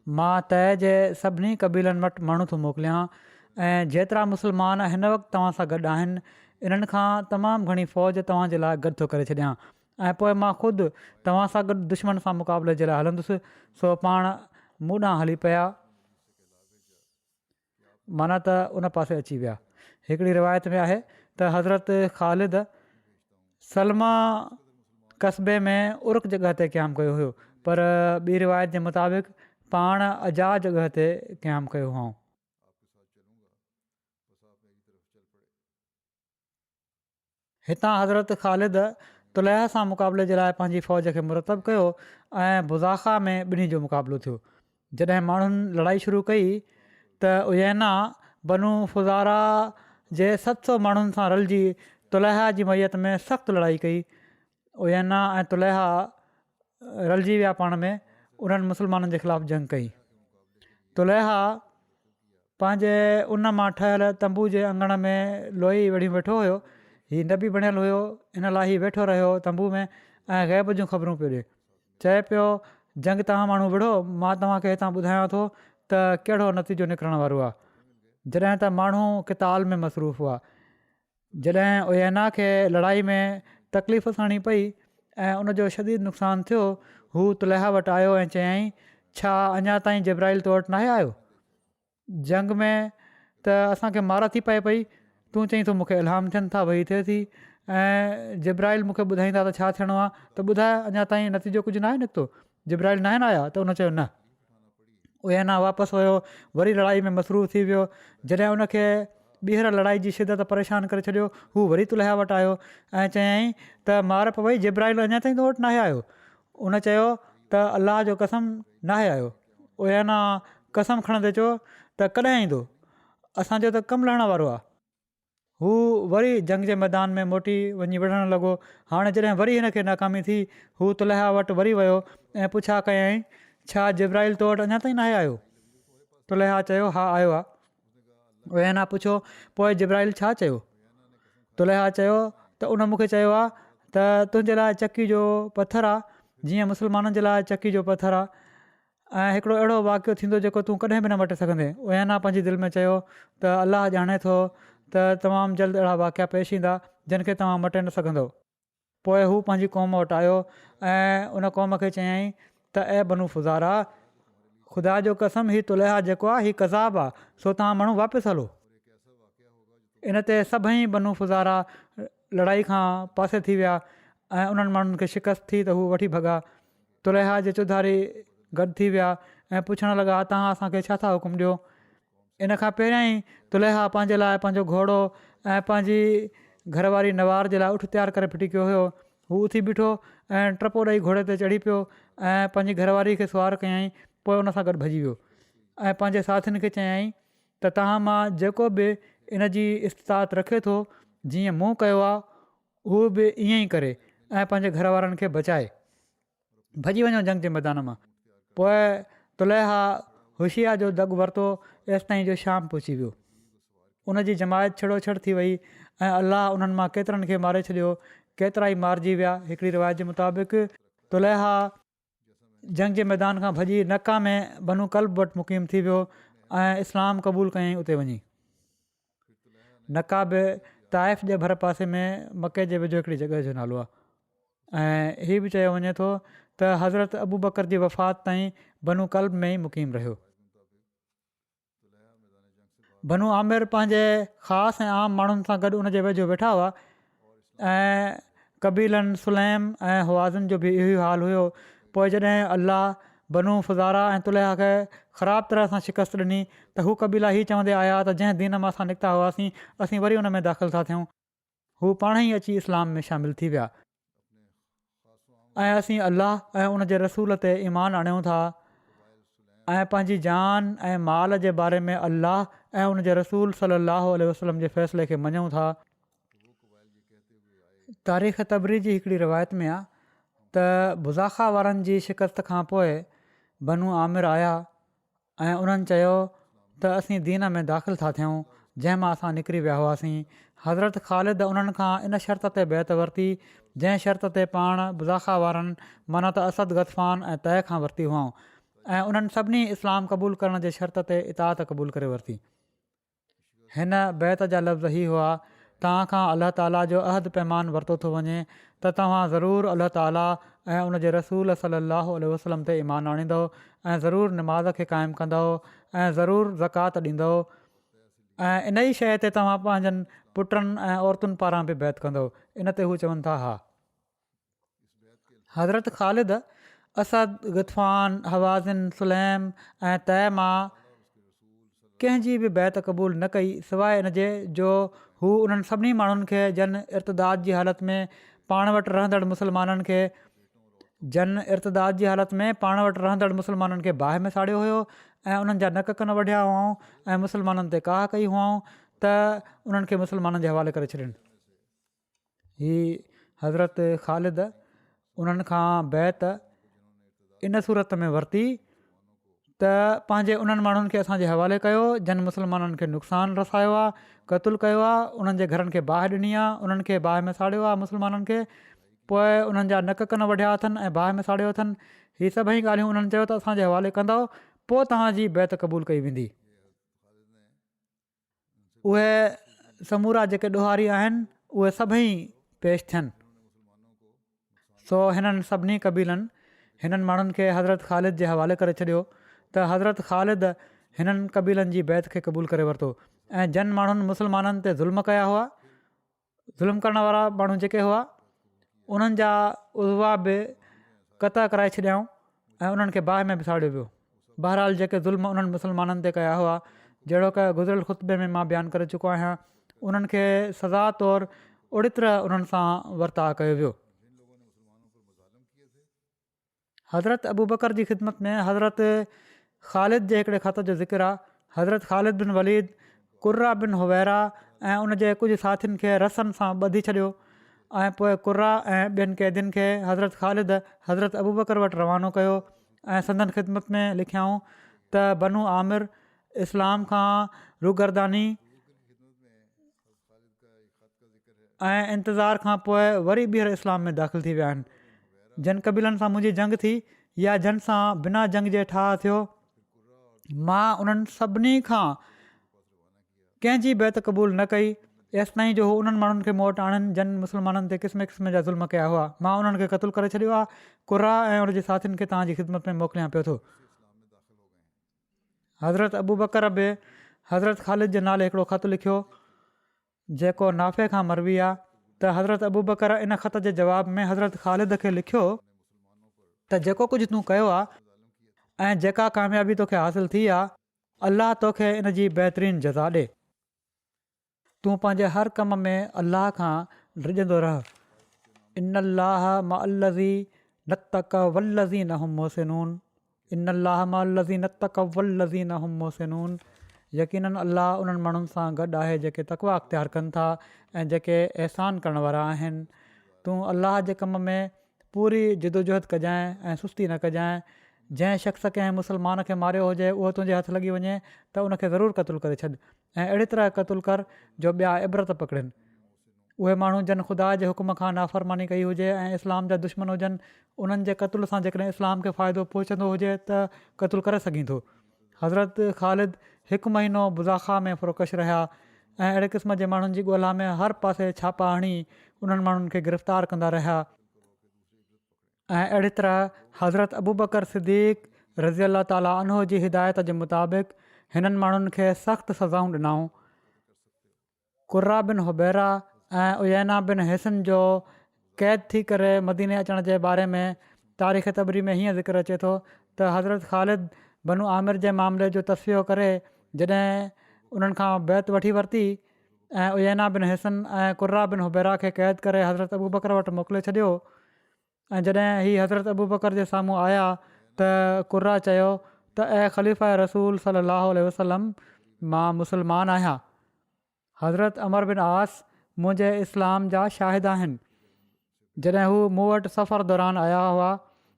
मां तय जे सभिनी क़बीलनि वटि माण्हू थो मोकिलियां ऐं जेतिरा मुस्लमान हिन वक़्तु तव्हां सां गॾु आहिनि इन्हनि खां तमामु घणी फ़ौज तव्हांजे लाइ गॾु थो करे छॾियां ऐं पोइ मां ख़ुदि तव्हां सां गॾु दुश्मन सां मुक़ाबले जे लाइ हलंदुसि। सो पाण मूं ॾांहुं हली पिया, माना त उन पासे अची विया। हिकिड़ी रिवायत में आहे त हज़रत ख़ालिद सलमा कस्बे में उर्क जॻह ते क़यामु कयो हुयो, पर ॿी रिवायत जे मुताबिक़ पाण अजा जॻह ते क़यामु कयो हुओ। हितां हज़रत ख़ालिद तुलैहा सां मुक़ाबले जे लाइ पंहिंजी फ़ौज खे मुरतब कयो ऐं बुज़ाखा में ॿिन्ही जो मुक़ाबिलो थियो। जॾहिं माण्हुनि लड़ाई शुरू कई त उयैना बनू फुज़ारा जे 700 माण्हुनि सां रलिजी तुलैहा जी मैयत में सख़्तु लड़ाई कई। उयैना ऐं तुलैहा रलिजी विया पाण में, उन्हनि मुस्लमाननि जे ख़िलाफ़ु जंग कई। तुलैहा पंहिंजे उन मां ठहियल तंबू जे अंगण में लोई वेड़ी वेठो हुयो। हीउ न बि बणियलु हुयो, इन लाइ हीउ वेठो रहियो तंबू में ऐं ग़ैब जूं ख़बरूं पियो ॾिए। चए पियो जंग तव्हां माण्हू विढ़ो, मां तव्हांखे हितां ॿुधायां थो त कहिड़ो नतीजो निकिरण वारो आहे। जॾहिं त माण्हू किताल में मसरूफ़ हुआ, जॾहिं उयैना खे लड़ाई में तकलीफ़ सहिणी पई ऐं उनजो शदीद नुक़सानु थियो, हू तुलैहा वटि आयो ऐं चयाईं छा अञा ताईं जिब्राइल तो वटि नाहे आयो? जंग में त असांखे मार थी पए पई, तूं चईं थो मूंखे इल्हाम थियनि था, वही थिए थी ऐं जिब्राइल मूंखे ॿुधाईंदा त छा थियणो आहे, त ॿुधाए अञा ताईं नतीजो कुझु नाहे निकितो, जिब्राइल न आहिनि आया? त उन चयो न। उयैना वापसि वियो, वरी लड़ाई में मसरूफ़ थी वियो। जॾहिं उनखे ॿीहर लड़ाई जी शिदत परेशान करे छॾियो, हू वरी तुलैहा वटि आयो ऐं चयाईं त मार पवई, जिब्राइल अञा ताईं तो वटि नाहे आयो। उन चयो त अलाह जो कसम नाहे आयो। उयैना कसम खणंदे चयो त कॾहिं ईंदो, असांजो त कमु लहण वारो आहे। हू वरी जंग जे मैदान में मोटी वञी विढ़णु लॻो। हाणे जॾहिं वरी हिनखे नाकामी थी, हू तुलैहा वटि वरी वियो ऐं पुछा कयईं छा जिब्राइल तो वटि अञा ताईं नाहे आयो? तुलैहा चयो हा आयो आहे। उयैना पुछो पोइ जिब्राइल छा चयो? तुलैहा चयो त उन मूंखे चयो आहे त तुंहिंजे लाइ चकी जो पथरु आहे, जीअं मुस्लमाननि जे लाइ चकी जो पथरु आहे, ऐं हिकिड़ो अहिड़ो वाक़ियो थींदो जेको तूं कॾहिं बि न मटे सघंदे। उयैना पंहिंजी दिलि में चयो त अलाह ॼाणे थो त तमामु जल्द अहिड़ा वाक़िया पेश ईंदा जिन खे तव्हां मटे न सघंदो। पोइ हू पंहिंजी क़ौम वटि आयो ऐं उन क़ौम खे चयाईं त ऐं बनू फुज़ारा, ख़ुदा जो कसम हीउ तुलैहा जेको आहे हीउ कज़ाब आहे, सो तव्हां माण्हू वापसि हलो। इन ते सभई बनू फुज़ारा लड़ाई खां पासे थी विया ऐं उन्हनि माण्हुनि खे शिकस्त थी त हू वठी भॻा। तुलैहा जे चौधारी गॾु थी विया ऐं पुछणु लॻा तव्हां असांखे छा था हुकुम ॾियो? इन खां पहिरियां ई तुलैहा पंहिंजे लाइ पंहिंजो घोड़ो ऐं पंहिंजी घरवारी नवार जे लाइ उठ तयारु करे फिटी कयो हुयो। हू उथी बीठो ऐं टपो ॾेई घोड़े ते चढ़ी पियो ऐं पंहिंजी घरवारी खे सुवारु कयईं, पोइ उन सां गॾु भॼी वियो ऐं पंहिंजे साथियुनि खे चयाईं त तव्हां मां जेको बि इन जी इस्तात रखे थो, जीअं मूं कयो आहे हू बि ईअं ई करे ऐं पंहिंजे घर वारनि खे बचाए, भॼी वञो जंग जे मैदान मां। पोइ तुलैहा होशिया जो दॻु वरितो एसि ताईं जो शाम पहुची वियो। उन जी जमायत छेड़ो छड़ थी वई ऐं अलाह उन्हनि मां केतिरनि खे मारे छॾियो, केतिरा ई मारिजी विया। हिकिड़ी रिवायत जे मुताबिक़ तुलैहा जंग जे मैदान खां भॼी नका में बनू कल्ब वटि मुक़ीम थी वियो ऐं इस्लाम क़बूल कयईं उते वञी। नका बि ताइफ़ जे भर पासे में मके जे वेझो हिकिड़ी जॻह जो नालो आहे ऐं हीअ बि चयो वञे थो त हज़रत अबू बकर जी वफ़ात ताईं बनू कल्ब में ई मुक़ीम रहियो। बनू आमिर पंहिंजे ख़ासि ऐं आम माण्हुनि सां गॾु उन जे वेझो वेठा हुआ ऐं कबीलनि सुलैम ऐं हवाज़िन जो बि इहो ई हाल हुयो। पोइ जॾहिं अलाह बनू फुज़ारा ऐं तुलैहा खे ख़राबु तरह सां शिकस्त ॾिनी त हू कबीला हीअ चवंदे आया त जंहिं दीन मां असां निकिता हुआसीं असीं वरी उन में दाख़िल था थियूं। हू पाण ई अची इस्लाम में शामिलु थी विया ऐं असीं अलाह ऐं उन जे रसूल ते ईमान आणियूं था ऐं पंहिंजी जान ऐं माल जे बारे में अल्लाह ऐं उन जे रसूल सलाहु वसलम जे फ़ैसिले खे मञूं था। तारीख़ तबरी जी हिकिड़ी रिवायत में आहे त बुज़ाखा वारनि जी शिकस्त खां पोइ बनू आमिर आया ऐं उन्हनि चयो त असीं दीन में दाख़िल था थियूं, जंहिंमां असां निकिरी विया हुआसीं। हज़रत ख़ालिद उन्हनि खां इन शर्त ते बैत वरिती जंहिं शर्त ते पाण बुज़ाखा वारनि माना त असद गतफ़ान ऐं तय खां वरिती हुआ ऐं उन्हनि सभिनी इस्लाम क़बूल करण जे शर्त ते इताअत क़बूल करे वरिती। हिन बैत जा लफ़्ज़ ई हुआ, तव्हां खां अलाह ताला जो अहद पैमान वरितो थो वञे त तव्हां ज़रूरु अलाह ताला ऐं उन जे रसूल सलाहु वसलम ते ईमान आणींदो ऐं ज़रूरु निमाज़ खे क़ाइमु कंदो ऐं ज़रूरु ज़कात ॾींदो ऐं इन ई शइ ते तव्हां पंहिंजनि पुटनि ऐं औरतुनि पारां बि बैत कंदो। इन ते हू चवनि था हा। हज़रत ख़ालिद असद गतफ़ान हवाज़िन सुलैम ऐं तय मां कंहिंजी बि बैत क़बूल न कई सवाइ इन जे जो हू उन्हनि सभिनी माण्हुनि खे जन इर्तदाद जी हालति में पाण वटि रहंदड़ मुस्लमाननि खे मुस्लमाननि खे बाहि में साड़ियो हुयो ऐं उन्हनि जा नक कन वढिया हुआ ऐं मुस्लमाननि ते काह कई हुआ त उन्हनि खे मुस्लमाननि जे हवाले करे छॾियनि। हीअ हज़रत ख़ालिद उन्हनि खां बैत इन सूरत में वरिती त पंहिंजे उन्हनि माण्हुनि खे असांजे हवाले कयो जन मुस्लमाननि खे नुक़सानु रसायो आहे, क़तलु कयो आहे, उन्हनि जे घरनि खे बाहि ॾिनी आहे, उन्हनि खे बाहि में साड़ियो आहे मुस्लमाननि खे, पोइ उन्हनि जा नक कन वढिया अथनि ऐं बाहि में साड़ियो अथनि। हीअ सभई ॻाल्हियूं उन्हनि चयो त असांजे हवाले कंदो, पोइ तव्हांजी बैत क़बूल कई वेंदी। उहे समूरा जेके ॾोहारी आहिनि उहे सभई पेश थियनि। सो हिननि सभिनी क़बीलनि हिननि माण्हुनि खे हज़रत ख़ालिद जे हवाले करे छॾियो त हज़रत ख़ालिद हिननि क़बीलनि जी बैत खे क़बूल करे वरितो ऐं जन माण्हुनि मुस्लमाननि ते ज़ुल्म कया हुआ, ज़ुल्म करण वारा माण्हू जेके हुआ उन्हनि जा उज़वा बि क़ता कराए छॾियाऊं ऐं उन्हनि खे बाहि में बि साड़ियो वियो। बहरहाल जेके ज़ुल्म उन्हनि मुस्लमाननि ते कया हुआ, जहिड़ो की गुज़िरियल ख़ुतबे में मां बयानु करे चुको आहियां, उन्हनि खे सज़ा तौरु ओड़ी तरह उन्हनि सां वर्ताउ कयो वियो। हज़रत अबू बकर जी ख़िदमत में हज़रत ख़ालिद जे हिकिड़े ख़त जो ज़िक्र आहे। हज़रत ख़ालिद बिन वलीद कुर्रा बिन हुवैरा ऐं उन जे कुझु साथियुनि खे रसनि सां ॿधी छॾियो ऐं पोइ कुर्रा ऐं ॿियनि क़ैदियुनि खे हज़रत ख़ालिद हज़रत अबू बकर वटि रवानो कयो ऐं संदन ख़िदमत में लिखियाऊं त बनू आमिर इस्लाम खां रुगरदानी ऐं इंतज़ार खां पोइ वरी ॿीहर इस्लाम में दाख़िल थी विया आहिनि। जन क़बीलनि सां मुंहिंजी जंग थी या जन सां बिना जंग जे ठाह थियो, मां उन्हनि सभिनी खां कंहिंजी बैत क़बूल न कई एसि ताईं जो हू उन्हनि माण्हुनि खे मूं वटि आणनि जन मुस्लमाननि ते क़िस्म क़िस्म जा ज़ुल्म कया हुआ। मां उन्हनि खे क़तलु करे छॾियो आहे। कुर्रा ऐं उन जे साथियुनि खे तव्हांजी ख़िदमत में मोकिलियां पियो थो। हज़रत अबू बकर बि हज़रत ख़ालिद जे नाले हिकिड़ो ख़तु लिखियो जेको नाफ़े खां मरवी आहे त हज़रत अबू बकर इन ख़त जे जवाब में हज़रत ख़ालिद खे लिखियो त जेको कुझु तूं कयो आहे ऐं जेका कामयाबी तोखे हासिलु थी आहे, अलाह तोखे इन जी बहितरीनु जज़ा ॾे। तूं पंहिंजे हर कम में अलाह खां रिॼंदो रह। इन अलाह मअल्लज़ी नत्तक़ वल्लज़ीन हुम मुहसिनून, इन अलाह मअल्लज़ी नत्तक़ वल्लज़ीन हुम मुहसिनून। यकीनन अलाह उन्हनि माण्हुनि सां गॾु आहे जेके तक़वा अख़्तियार कनि था ऐं जेके अहसान करण वारा आहिनि। तूं अलाह जे कम में पूरी जिदोजहद कजांइ ऐं सुस्ती न कजांइ। जंहिं शख़्स कंहिं मुस्लमान खे मारियो हुजे उहो तुंहिंजे हथु लॻी वञे त उनखे ज़रूरु क़तलु करे छॾ ऐं अहिड़ी तरह क़तलु कर जो ॿिया इबरत पकड़नि। उहे माण्हू जन ख़ुदा जे हुकुम खां नाफ़रमानी कई हुजे ऐं इस्लाम जा दुश्मन हुजनि, उन्हनि जे क़तल सां जेकॾहिं इस्लाम खे फ़ाइदो पहुचंदो हुजे त क़तलु करे सघीं थो। हज़रत ख़ालिद 1 महीनो बुज़ाखा में फ़ुरकश रहिया ऐं अहिड़े क़िस्म जे माण्हुनि जी ॻोल्हा में हर पासे छापा हणी उन्हनि माण्हुनि खे गिरफ़्तार कंदा रहिया ऐं अहिड़ी तरह हज़रत अबू बकर सिद्दीक़ रज़ी अलाह ताला अन्हो जी हिदायत जे मुताबिक़ हिननि माण्हुनि खे सख़्तु सज़ाऊं ॾिनऊं। कुर्रा बिन हुबैरा ऐं उयैना बिन हिसन जो क़ैद थी करे मदीने अचण जे बारे में तारीख़ तबरी में हीअं ज़िक्र अचे थो त हज़रत ख़ालिद बनू आमिर जे मामले जो तस्फ़ियो करे जॾहिं उन्हनि खां बैत वठी वरिती ऐं उयैना बिन हिसन ऐं कुर्रा बिन हुबैरा खे क़ैद करे हज़रत अबू बकर वटि मोकिले छॾियो ऐं जॾहिं हीअ हज़रत अबू बकर जे साम्हूं आया त कुर्रा चयो त ऐं ख़लीफ़ा रसूल सलाहु वसलम मां मुस्लमान आहियां। हज़रत अमर बिन आस मुंहिंजे इस्लाम जा शाहिद आहिनि। जॾहिं हू मूं वटि सफ़र दौरान आया हुआ,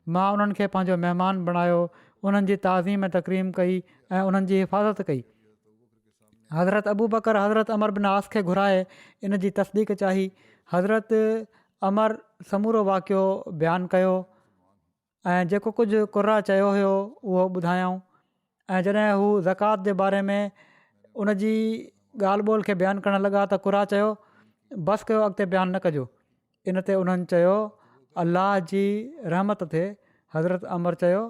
मां उन्हनि खे पंहिंजो महिमान बणायो, उन्हनि जी ताज़ीम तकरीम कई ऐं उन्हनि जी हिफ़ाज़त कई। हज़रत अबू बकर हज़रत अमर बिन आस खे घुराए इन जी तसदीक़ चाही। हज़रत अमर समूरो वाक़ियो बयानु कयो ऐं जेको कुझु क़ुर्रा चयो हुयो उहो ॿुधायऊं। ऐं जॾहिं हू ज़कात जे बारे में उन जी ॻाल्हि ॿोल खे बयानु करणु लॻा त क़ुर्रा चयो बसि कयो, अॻिते बयानु न कजो। इन ते उन्हनि चयो अलाह जी रहमत थिए। हज़रत अमर चयो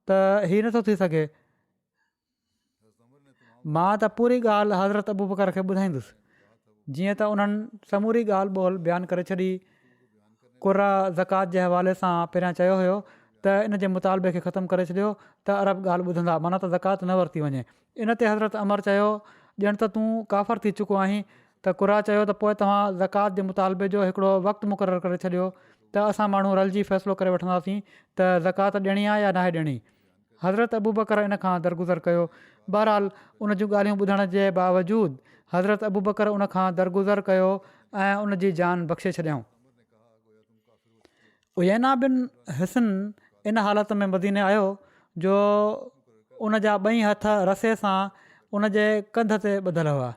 त हीअ नथो थी सघे, मां त पूरी ॻाल्हि हज़रत अबू बकर खे ॿुधाईंदुसि। जीअं त उन्हनि समूरी ॻाल्हि ॿोल बयानु करे छॾी। क़ुर्रा ज़कात जे हवाले सां पहिरियां चयो हुयो त इन जे मुतालबे खे ख़तमु करे छॾियो त अरब ॻाल्हि ॿुधंदा, माना त ज़कात न वरिती वञे। इन ते हज़रत अमर चयो ॼण त तूं काफ़र थी चुको आहीं। त क़ुर्रा चयो त पोइ तव्हां ज़कात जे मुतालबे जो हिकिड़ो वक़्तु मुक़ररु करे छॾियो त असां माण्हू रलिजी फ़ैसिलो करे वठंदासीं त ज़कात ॾियणी आहे या नाहे ॾियणी। हज़रत अबू बकर इन खां दरगुज़र कयो। बहरहाल उन जूं ॻाल्हियूं ॿुधण जे बावजूदु हज़रत अबू बकर उन खां दरगुज़र कयो ऐं उन जी जान बख़्शे छॾियऊं। उयैना बिन हिसन इन हालत में मदीने आयो जो उन जा ॿई हथ रसे सां उन जे कंध ते ॿधल हुआ।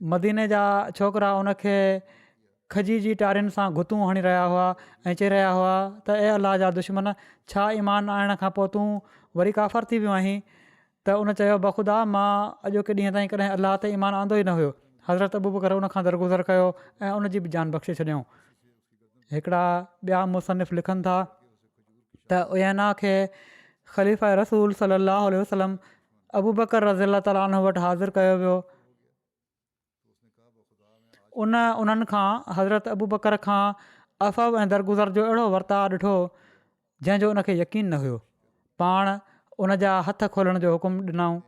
मदीने जा छोकिरा उन खे खजी जी टारियुनि सां घुतूं हणी रहिया हुआ ऐं चई रहिया हुआ त ए अलाह जा दुश्मन, छा ईमान आणण खां पोइ तूं वरी काफ़र थी वियो आहीं? त उन चयो बख़ुदा मां अॼोके ॾींहं ताईं कॾहिं अलाह ते ईमान आंदो ई न हुयो। हज़रत अबू बकर उन खां दरगुज़र कयो ऐं उन जी बि जान बख़्शे छॾियऊं। हिकिड़ा ॿिया मुसनिफ़ लिखनि था त उयैना खे ख़लीफ़ा रसूल सलाहु वसलम अबू बकर रज़ी अला ताला अन्हु वटि हाज़िर कयो वियो। उन्हनि खां हज़रत अबू बकर खां अफ़व ऐं दरगुज़र जो अहिड़ो वर्ताउ ॾिठो जंहिंजो उनखे यकीन न हुयो। पाण उन जा हथ खोलण जो हुकुम ॾिनऊं।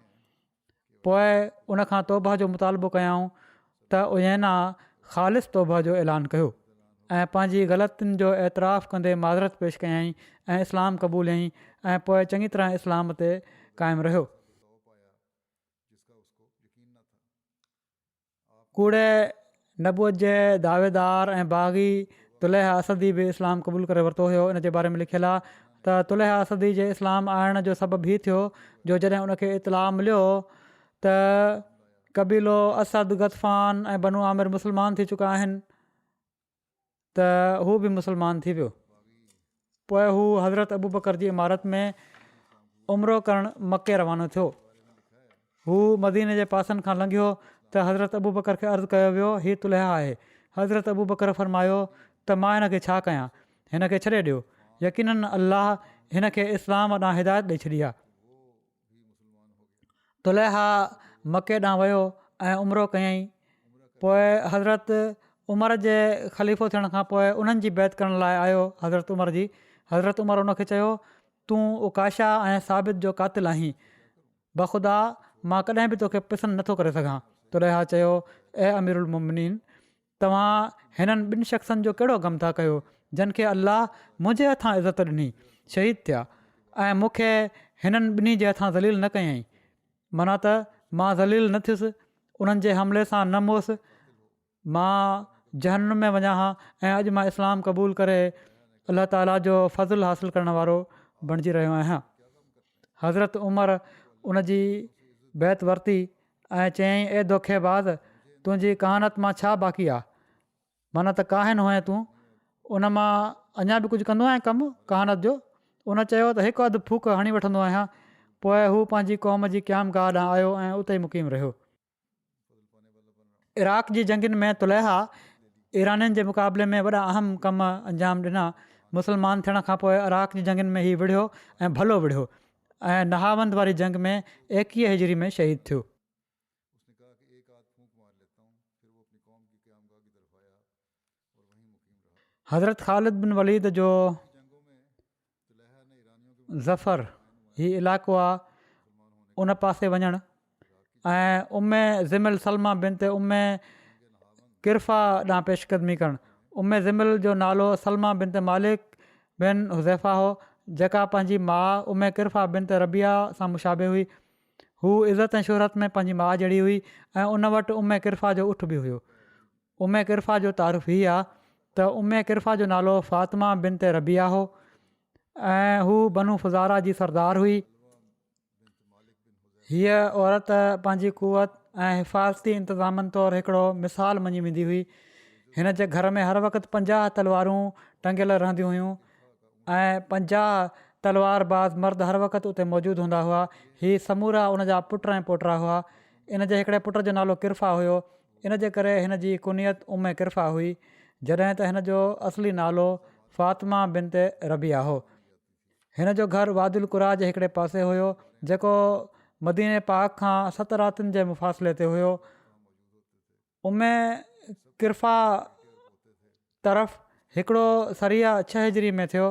पोइ उन खां तौबा जो मुतालबो कयऊं त उयैना ख़ालिस तौबा जो ऐलान कयो ऐं पंहिंजी ग़लतियुनि जो एतिराफ़ु कंदे माज़रत पेश कयईं ऐं इस्लाम क़बूलियईं ऐं पोइ चङी तरह इस्लाम ते क़ाइमु रहियो। कूड़े नबूअत जे दावेदार ऐं बाग़ी तुलैहा असदी बि इस्लाम क़बूल करे वरितो हुयो। इन जे बारे में लिखियलु आहे त तुलैहा असदी जे इस्लाम आणण जो सबबु हीउ थियो जो जॾहिं उनखे इतलाउ मिलियो त कबीलो असद, गतफ़ान ऐं बनु आमिर मुस्लमान थी चुका आहिनि त हू बि मुस्लमान थी वियो। पोइ हू हज़रत अबू बकर जी इमारत में उमिरो करणु मके रवानो थियो। हू मदीने जे पासनि खां लंघियो त हज़रत अबू बकर खे अर्ज़ु कयो वियो हीअ तुलैहा आहे। हज़रत अबू बकर फ़रमायो त मां हिन खे छा कयां, हिन खे छॾे ॾियो, यकीनन अल्लाह हिन खे इस्लाम ॾांहुं हिदायत ॾेई छॾी आहे। तुलैहा मके ॾांहुं वियो ऐं उमिरो कयईं। पोइ हज़रत उमर जे ख़लीफ़ो थियण खां पोइ उन्हनि जी बैत करण लाइ आयो हज़रत उमर जी। हज़रत उमर उन खे चयो तूं उकाशा ऐं साबित जो क़ातिल आहीं, बख़ुदा मां कॾहिं बि तोखे पसंदि नथो करे सघां। तुलैहा चयो ऐं अमीरुल मोमिनीन, तव्हां हिननि ॿिनि शख़्सनि जो कहिड़ो ग़म था कयो जिन खे अल्लाह मुंहिंजे हथां इज़त ॾिनी, शहीद थिया ऐं मूंखे हिननि ॿिन्ही जे हथां ज़लील न कयईं। माना त मां ज़लील न थियुसि, उन्हनि जे हमले सां न मुअसि, मां जहन्नुम में वञा हा ऐं अॼु मां इस्लाम क़बूल करे अलाह ताला जो फज़ुलु हासिलु करण वारो बणिजी रहियो आहियां। हज़रत उमर उन जी बैत वरिती ऐं चयईं ए दोखेबाज़, तुंहिंजी कहानत मां छा बाक़ी आहे? माना त काहिन हुअं तूं, उन मां अञा बि कुझु कंदो आहीं कमु कहानत जो? उन चयो त हिकु अधु फूक हणी वठंदो आहियां। पोइ हू पंहिंजी क़ौम जी क़याम गाह ॾांहुं आयो ऐं उते ई मुक़ीम रहियो। इराक़ जी जंगुनि में तुलैहा ईरानियुनि जे मुक़ाबले में वॾा अहम कम अंजाम ॾिना। मुस्लमान थियण खां पोइ इराक़ जी जंगुनि में हीउ विढ़ियो ऐं भलो विढ़ियो ऐं नहावंद वारी जंग में 21 हिजरी में शहीद थियो। हज़रत ख़ालिद बिन वलीद जो ज़फ़र हीउ इलाइक़ो आहे, उन पासे वञणु ऐं उम्मे ज़िमिल सलमा बिन ते उम्मे किरफ़ा ॾांहुं पेशकदमी करणु। उम्मे ज़िमिल जो नालो सलमा बिन ते मालिक बिन हुज़ैफ़ा हो जेका पंहिंजी माउ उमे किरफ़ा बिनत रबिया सां मुशाबे हुई, हू इज़त ऐं शोहरत में पंहिंजी माउ जहिड़ी हुई ऐं उन वटि उमे किरफ़ा जो उठ बि हुयो। उमे किरफ़ा जो तारीफ़ हीअ आहे त उमे किरफ़ा जो नालो फ़ातिमा बिनत रबिया हो ऐं हू बनू फुज़ारा जी सरदार हुई। हीअ औरत पंहिंजी कुवत ऐं हिफ़ाज़ती इंतिज़ामनि तौरु हिकिड़ो मिसाल मञी वेंदी हुई। हिन जे घर में हर वक़्तु 50 तलवारूं टंगियल रहंदियूं हुयूं ऐं 50 तलवारबाज़ मर्द हर वक़्तु उते मौजूदु हूंदा हुआ। हीअ समूरा उन जा पुट ऐं पोटरा हुआ। इन जे हिकिड़े पुट जो नालो किरफ़ा हुयो, इन जे करे हिन जी कुनियत उमे किरफ़ा हुई, जॾहिं त हिन जो असली नालो फ़ातिमा बिनत रबिया हो। हिन जो घरु वादिल कुरा जे हिकिड़े पासे हुयो जेको मदीने पाक खां 7 रातिनि जे मुफ़ासिले ते हुयो। उमे किरफ़ा तरफ़ हिकिड़ो सरिया 6 हिजरी में थियो।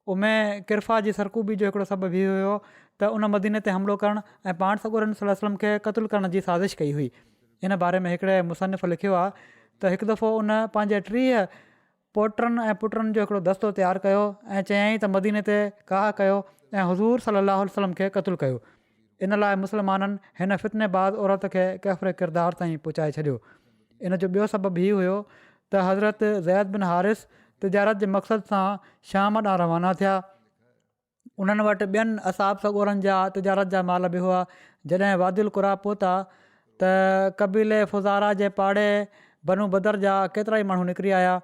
उमे किरफ़ा जी सरकूबी जो हिकिड़ो सबबु हीउ हुयो त उन मदीने ते हमिलो करणु ऐं पाण सॻोरनि सल्लल्लाहु अलैहि वसल्लम खे क़तलु करण जी साज़िश कई हुई। इन बारे में हिकिड़े मुसनिफ़ लिखियो आहे त हिकु दफ़ो उन पंहिंजे 30 पोटनि ऐं पुटनि जो हिकिड़ो दस्तो तयारु कयो ऐं चयाईं त मदीने ते काह कयो ऐं हुज़ूर सल्लल्लाहु अलैहि वसल्लम खे क़तलु कयो। इन लाइ मुस्लमाननि हिन फ़ितनेबाज़ औरत खे कैफ़िर किरदार ताईं पहुचाए छॾियो। इन जो ॿियो सबबु हीउ हुयो त हज़रत ज़ैद बिन हारिस तिजारत जे मक़सद सां शाम ॾांहुं रवाना थिया। उन्हनि वटि ॿियनि असाब सॻोरनि जा तिजारत जा माल बि हुआ। जॾहिं वादिल कुरा पहुता त क़बीले फुज़ारा जे पाड़े बनू बदर जा केतिरा ई माण्हू निकिरी आया।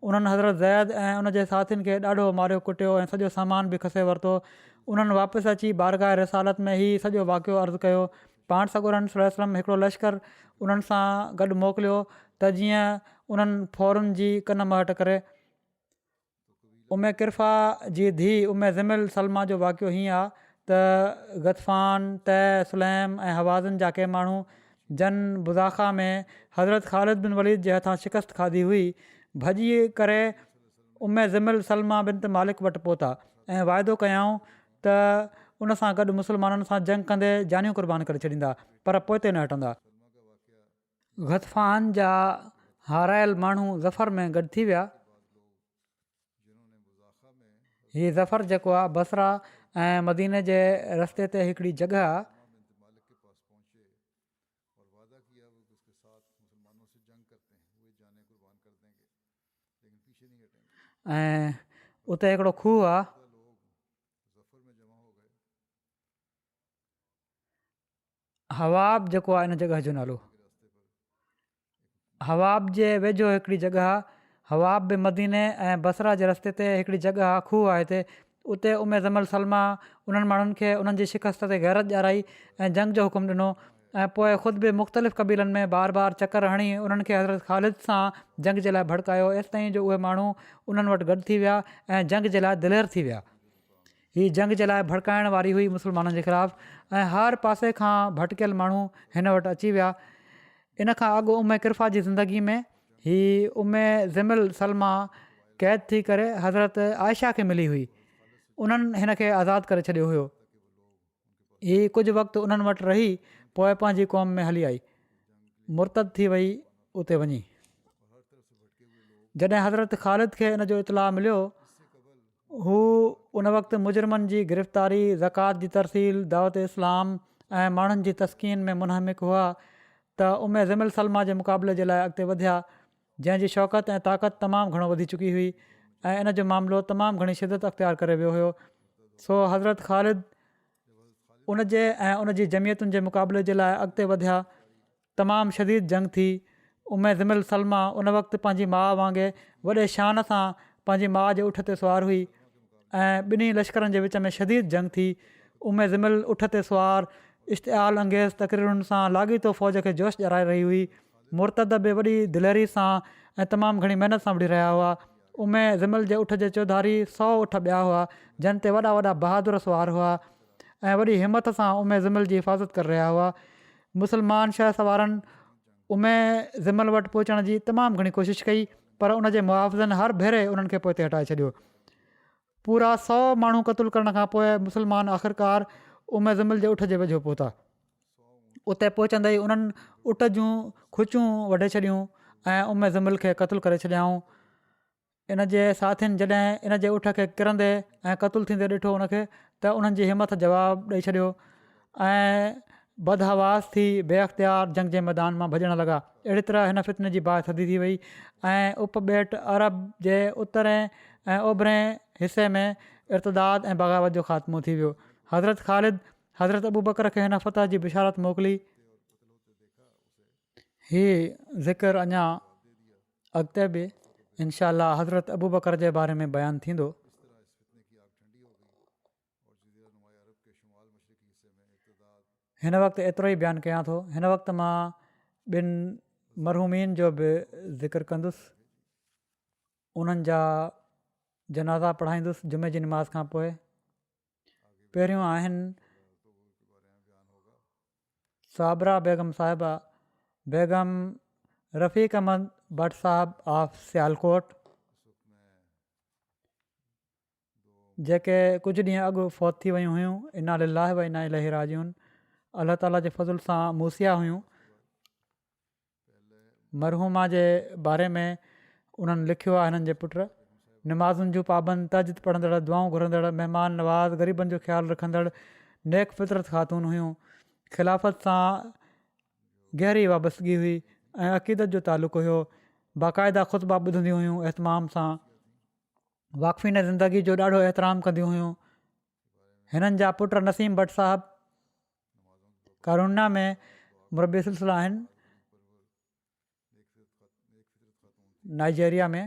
उन्हनि हज़रत ज़ैद ऐं उन जे साथियुनि खे ॾाढो मारियो कुटियो ऐं सॼो सामान बि खसे वरितो। उन्हनि वापसि अची बारगाह रिसालत में ई सॼो वाक़ियो अर्ज़ु कयो। पाण सॻोरनि सल्लल्लाहु अलैहि वसल्लम हिकिड़ो लश्कर उन्हनि सां गॾु मोकिलियो त जीअं उन्हनि फ़ौरन जी कन महट करे। उमे किरफ़ा जी धीउ उमे ज़िमिल सलमा जो वाक़ियो हीअं आहे त गतफ़ान तै सुलैम ऐं हवाज़न जा के माण्हू जन बुज़ाख़ा में हज़रत ख़ालिद बिन वलीद जे हथां शिकस्त खाधी हुई, भॼी करे उमे ज़िमिल सलमा बिनत मालिक वटि पहुता ऐं वाइदो कयाऊं त उन सां गॾु मुस्लमाननि सां जंग कंदे जानियूं क़ुर्बान करे छॾींदा, पर पोइते न हटंदा। गतफ़ान जा हारायल माण्हू ज़फ़र में गॾु थी विया। हीअ ज़फ़र जेको आहे बसरा ऐं मदीने जे रस्ते ते हिकिड़ी जॻह आहे। ऐं उते हिकिड़ो खूह आहे। हवाब जेको आहे इन जॻह जो नालो। हवाब जे वेझो हिकिड़ी जॻह आहे। हवाब बि मदीने ऐं बसरा जे रस्ते ते हिकिड़ी जॻह आहे, खूह आहे हिते। उते उमे ज़मल सलमा उन्हनि माण्हुनि खे उन्हनि जी शिकस्त ते गैरत ॾियाराई ऐं जंग जो हुकुम ॾिनो ऐं पोइ ख़ुदि बि मुख़्तलिफ़ क़बीलनि में बार बार चकर हणी उन्हनि खे हज़रत ख़ालिद सां जंग जे लाइ भड़कायो, एसि ताईं जो उहे माण्हू उन्हनि वटि गॾु थी विया ऐं जंग जे लाइ दिलेर थी विया। हीअ जंग जे लाइ भड़काइण वारी हुई मुस्लमाननि जे ख़िलाफ़ु ऐं हर पासे खां भटकियल माण्हू हिन वटि अची विया। इन खां अॻु उमे किरफ़ा जी ज़िंदगी में हीअ उमे ज़िमिल सलमा क़ैद थी करे हज़रत आयशा खे मिली हुई। उन्हनि हिन खे आज़ादु करे छॾियो हुयो। हीअ कुझु वक़्तु उन्हनि वटि रही पोइ पंहिंजी क़ौम में हली आई, मुर्तद थी वई उते वञी। जॾहिं हज़रत ख़ालिद खे इन जो इतलाउ मिलियो, हू उन वक़्तु मुजरिमनि जी गिरफ़्तारी, ज़कात जी तरसील, दावत इस्लाम ऐं माण्हुनि जी तस्कीन में मुनहमिक हुआ त उमे ज़िमिल सलमा जे मुक़ाबले जे लाइ अॻिते वधिया, जंहिंजी शौक़त ऐं ताक़त तमामु घणो वधी चुकी हुई ऐं इन जो मामिलो तमामु घणी शिदत अख़्तियार करे वियो हुयो। सो हज़रत ख़ालिद उन जे ऐं उन जी जमियतुनि जे मुक़ाबले जे लाइ अॻिते वधिया। तमामु शदीद जंग थी। उमे ज़िमिल सलमा उन वक़्तु पंहिंजी माउ वांगुरु वॾे शान सां पंहिंजी माउ जे उठ ते सुवारु हुई ऐं ॿिन्ही लश्करनि जे विच में शदीद जंग थी। उमे ज़िमिल उठ ते सुवारु इश्तिआल अंगेज़ तक़रीरुनि सां लाॻीतो फ़ौज खे जोश ॾियाराए रही हुई। मुर्तद बि वॾी दिलेरी सां ऐं तमामु घणी महिनत सां विढ़ी रहिया हुआ। उमे ज़िमिल जे उठ जे चौधारी 100 उठ ॿिया हुआ जिन ते वॾा वॾा बहादुर सुवार हुआ ऐं वॾी हिमत सां उमे ज़िमिल जी हिफ़ाज़त करे रहिया हुआ। मुस्लमान शह सवारनि उमे ज़िमिल वटि पहुचण जी तमामु घणी कोशिशि कई, पर उन जे मुआफ़िज़नि हर भेरे उन्हनि खे पोइते हटाए छॾियो। पूरा 100 माण्हू क़तलु करण खां पोइ मुस्लमान आख़िरकार उमे ज़िमिल जे उठ जे वेझो पहुता। उते पहुचंदे ई उन्हनि उठ जूं खुचूं वढे छॾियूं ऐं उमे ज़िमिल खे क़तलु करे छॾियाऊं। इन जे साथियुनि जॾहिं इन जे उठ खे किरंदे ऐं क़तलु थींदे ॾिठो उनखे त उन्हनि जी हिमत जवाबु ॾेई छॾियो ऐं बदहवास थी बेअख़्तियार जंग जे मैदान मां भॼणु लॻा। अहिड़ी तरह हिन फितने जी बाहि थधी थी वई ऐं उपबेट अरब जे उतरे ऐं ओभरे हिसे में इर्तदाद ऐं बग़ावत जो ख़ात्मो थी वियो। हज़रत ख़ालिद हज़रत अबू बकर खे हिन फतह जी बिशारत मोकिली। हीउ ज़िक्र अञा अॻिते बि इनशा अल्लाह हज़रत अबू बकर जे बारे में बयानु थींदो। हिन वक़्तु एतिरो ई बयानु कयां थो। हिन वक़्तु मां ॿिनि मरहूमीन जो बि ज़िक्र कंदुसि, उन्हनि जा जनाज़ा पढ़ाईंदुसि जुमे जी नमाज़ खां पोइ। पहिरियों आहिनि साबरा बेगम साहिबा, बेगम रफ़ीक अहमद भट्ट साहब ऑफ सियालकोट, जेके कुझु ॾींहं अॻु फ़ौत थी वियूं हुयूं। इना लिल्लाहि व इना इलैहि राजिऊन। अलाह ताला जे फज़ुल सां मूसिया हुयूं। मरहूमा जे बारे में उन्हनि लिखियो आहे, हिननि जे पुट नमाज़ुनि जूं पाबंद, तजिद पढ़ंदड़, दुआऊं घुरंदड़, महिमान नवाज़, ग़रीबनि जो ख़्यालु रखंदड़, नेक फितरत ख़ातून हुयूं। ख़िलाफ़त सां गहरी वाबस्तगी हुई ऐं अक़ीदत जो तालुक़ु हुयो। बाक़ाइदा ख़ुतबा ॿुधंदियूं हुयूं, एतमाम सां वाक़फ़ीन ज़िंदगी जो ॾाढो एतिराम कंदियूं हुयूं। हिननि जा पुट नसीम भट्ट साहब कारूना में मुरबी सिलसिला आहिनि, नाइजेरिया में।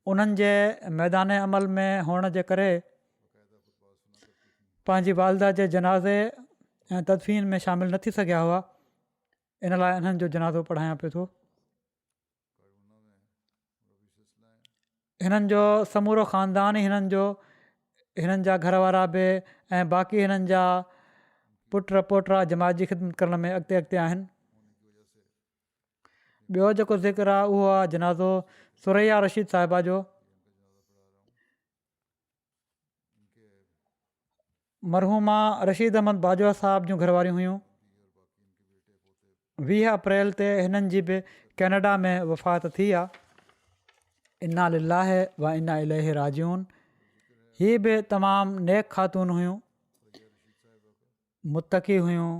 उन्हनि जे मैदान अमल में हुअण जे करे पंहिंजी वालदा जे जनाज़े ऐं तदफ़ीन में शामिलु न थी सघिया हुआ। इन लाइ इन्हनि जो जनाज़ो पढ़ायां पियो थो। हिननि जो समूरो ख़ानदान ई हिननि जा घर वारा बि ऐं बाक़ी हिननि जा पुट पोटा जमात जी ख़िदमत करण में अॻिते आहिनि। ॿियो जेको ज़िक्र आहे उहो आहे जनाज़ो सुरैया रशीद साहिबा जो। मरहूमा रशीद अहमद बाजवा साहिब जूं घरवारियूं हुयूं। 20 अप्रैल ते हिननि जी बि कैनेडा में वफ़ात थी आहे। इना लिल्लाहि व इना इलैहि राजिऊन। हीअ बि तमामु नेक ख़ातून हुयूं, मुतक़ी हुयूं,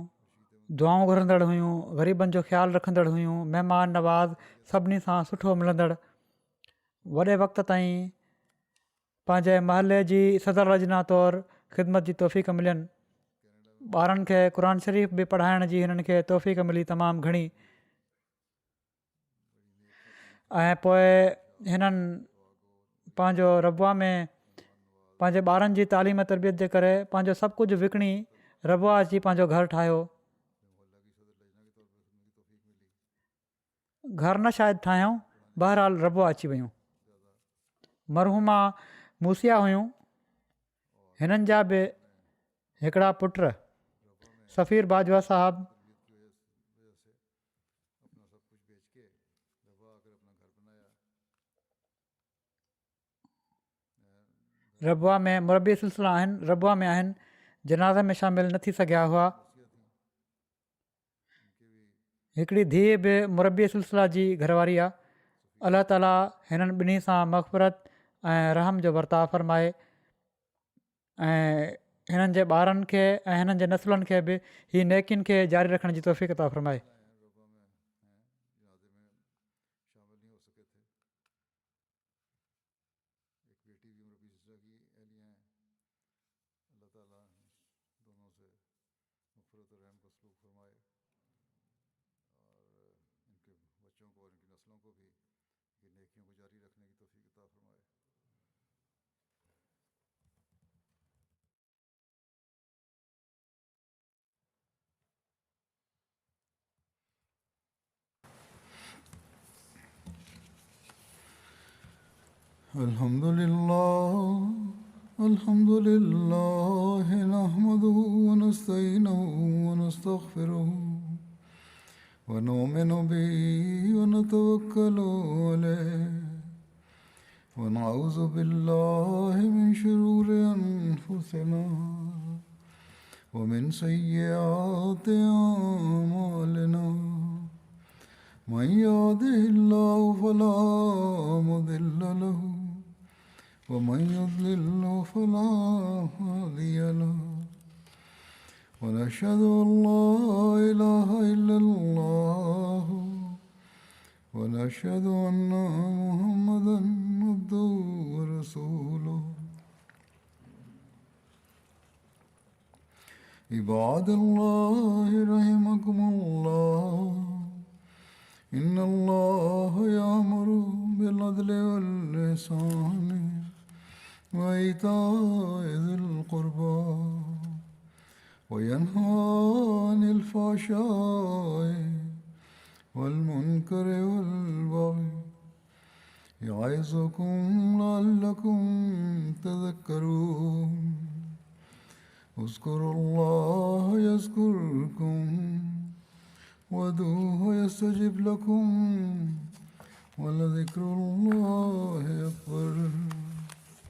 दुआऊं घुरंदड़ हुयूं, ग़रीबनि जो ख़्यालु रखंदड़ हुयूं, महिमान नवाज़, सभिनी सां सुठो मिलंदड़। वॾे वक़्त ताईं पंहिंजे महले जी सदर रजना तौरु ख़िदमत जी तौफ़ीक़ मिलियनि। ॿारनि खे क़ुर शरीफ़ बि पढ़ाइण जी हिननि खे तौफ़ीक़ मिली तमामु घणी। ऐं पोइ हिननि पंहिंजो रबुआ में पंहिंजे ॿारनि जी तालीम तरबियत जे करे पंहिंजो सभु कुझु विकिणी रबुआ अची पंहिंजो घरु ठाहियो। घर न शायदि ठाहियऊं, बहरहाल रबुआ अची वियूं। मरहूमा मूसिया हुयूं। हिननि जा बि हिकिड़ा पुट सफ़ीर बाजवा साहब रबुआ में मुरबी सिलसिला आहिनि, रबुआ में आहिनि, जनाज़े में शामिलु न थी सघिया हुआ। हिकिड़ी धीउ बि मुरबी सिलसिला जी घरवारी आहे। अलाह ताला हिननि ॿिन्ही सां मग़फ़िरत ऐं रहम जो वर्ताव फ़रमाए ऐं हिननि जे ॿारनि खे ऐं हिननि जे नसुलनि खे बि हीअ नेकियुनि खे जारी रखण जी तौफ़ीक़ अता फ़रमाए। الحمد لله نحمده ونستعينه ونستغفره ونؤمن به ونتوكل عليه ونعوذ بالله من شرور أنفسنا ومن سيئات أعمالنا من يهده الله فلا مضل له ومن يضلل فلا هادي له ونشهد أن لا إله إلا الله ونشهد أن محمدا عبده ورسوله عباد الله رحمكم الله إن الله يأمر بالعدل والإحسان وإيتاء ذي القربى وينهى عن الفحشاء والمنكر والبغي يعظكم لعلكم تذكرون اذكروا الله يذكركم وادعوه يستجب لكم ولذكر الله أكبر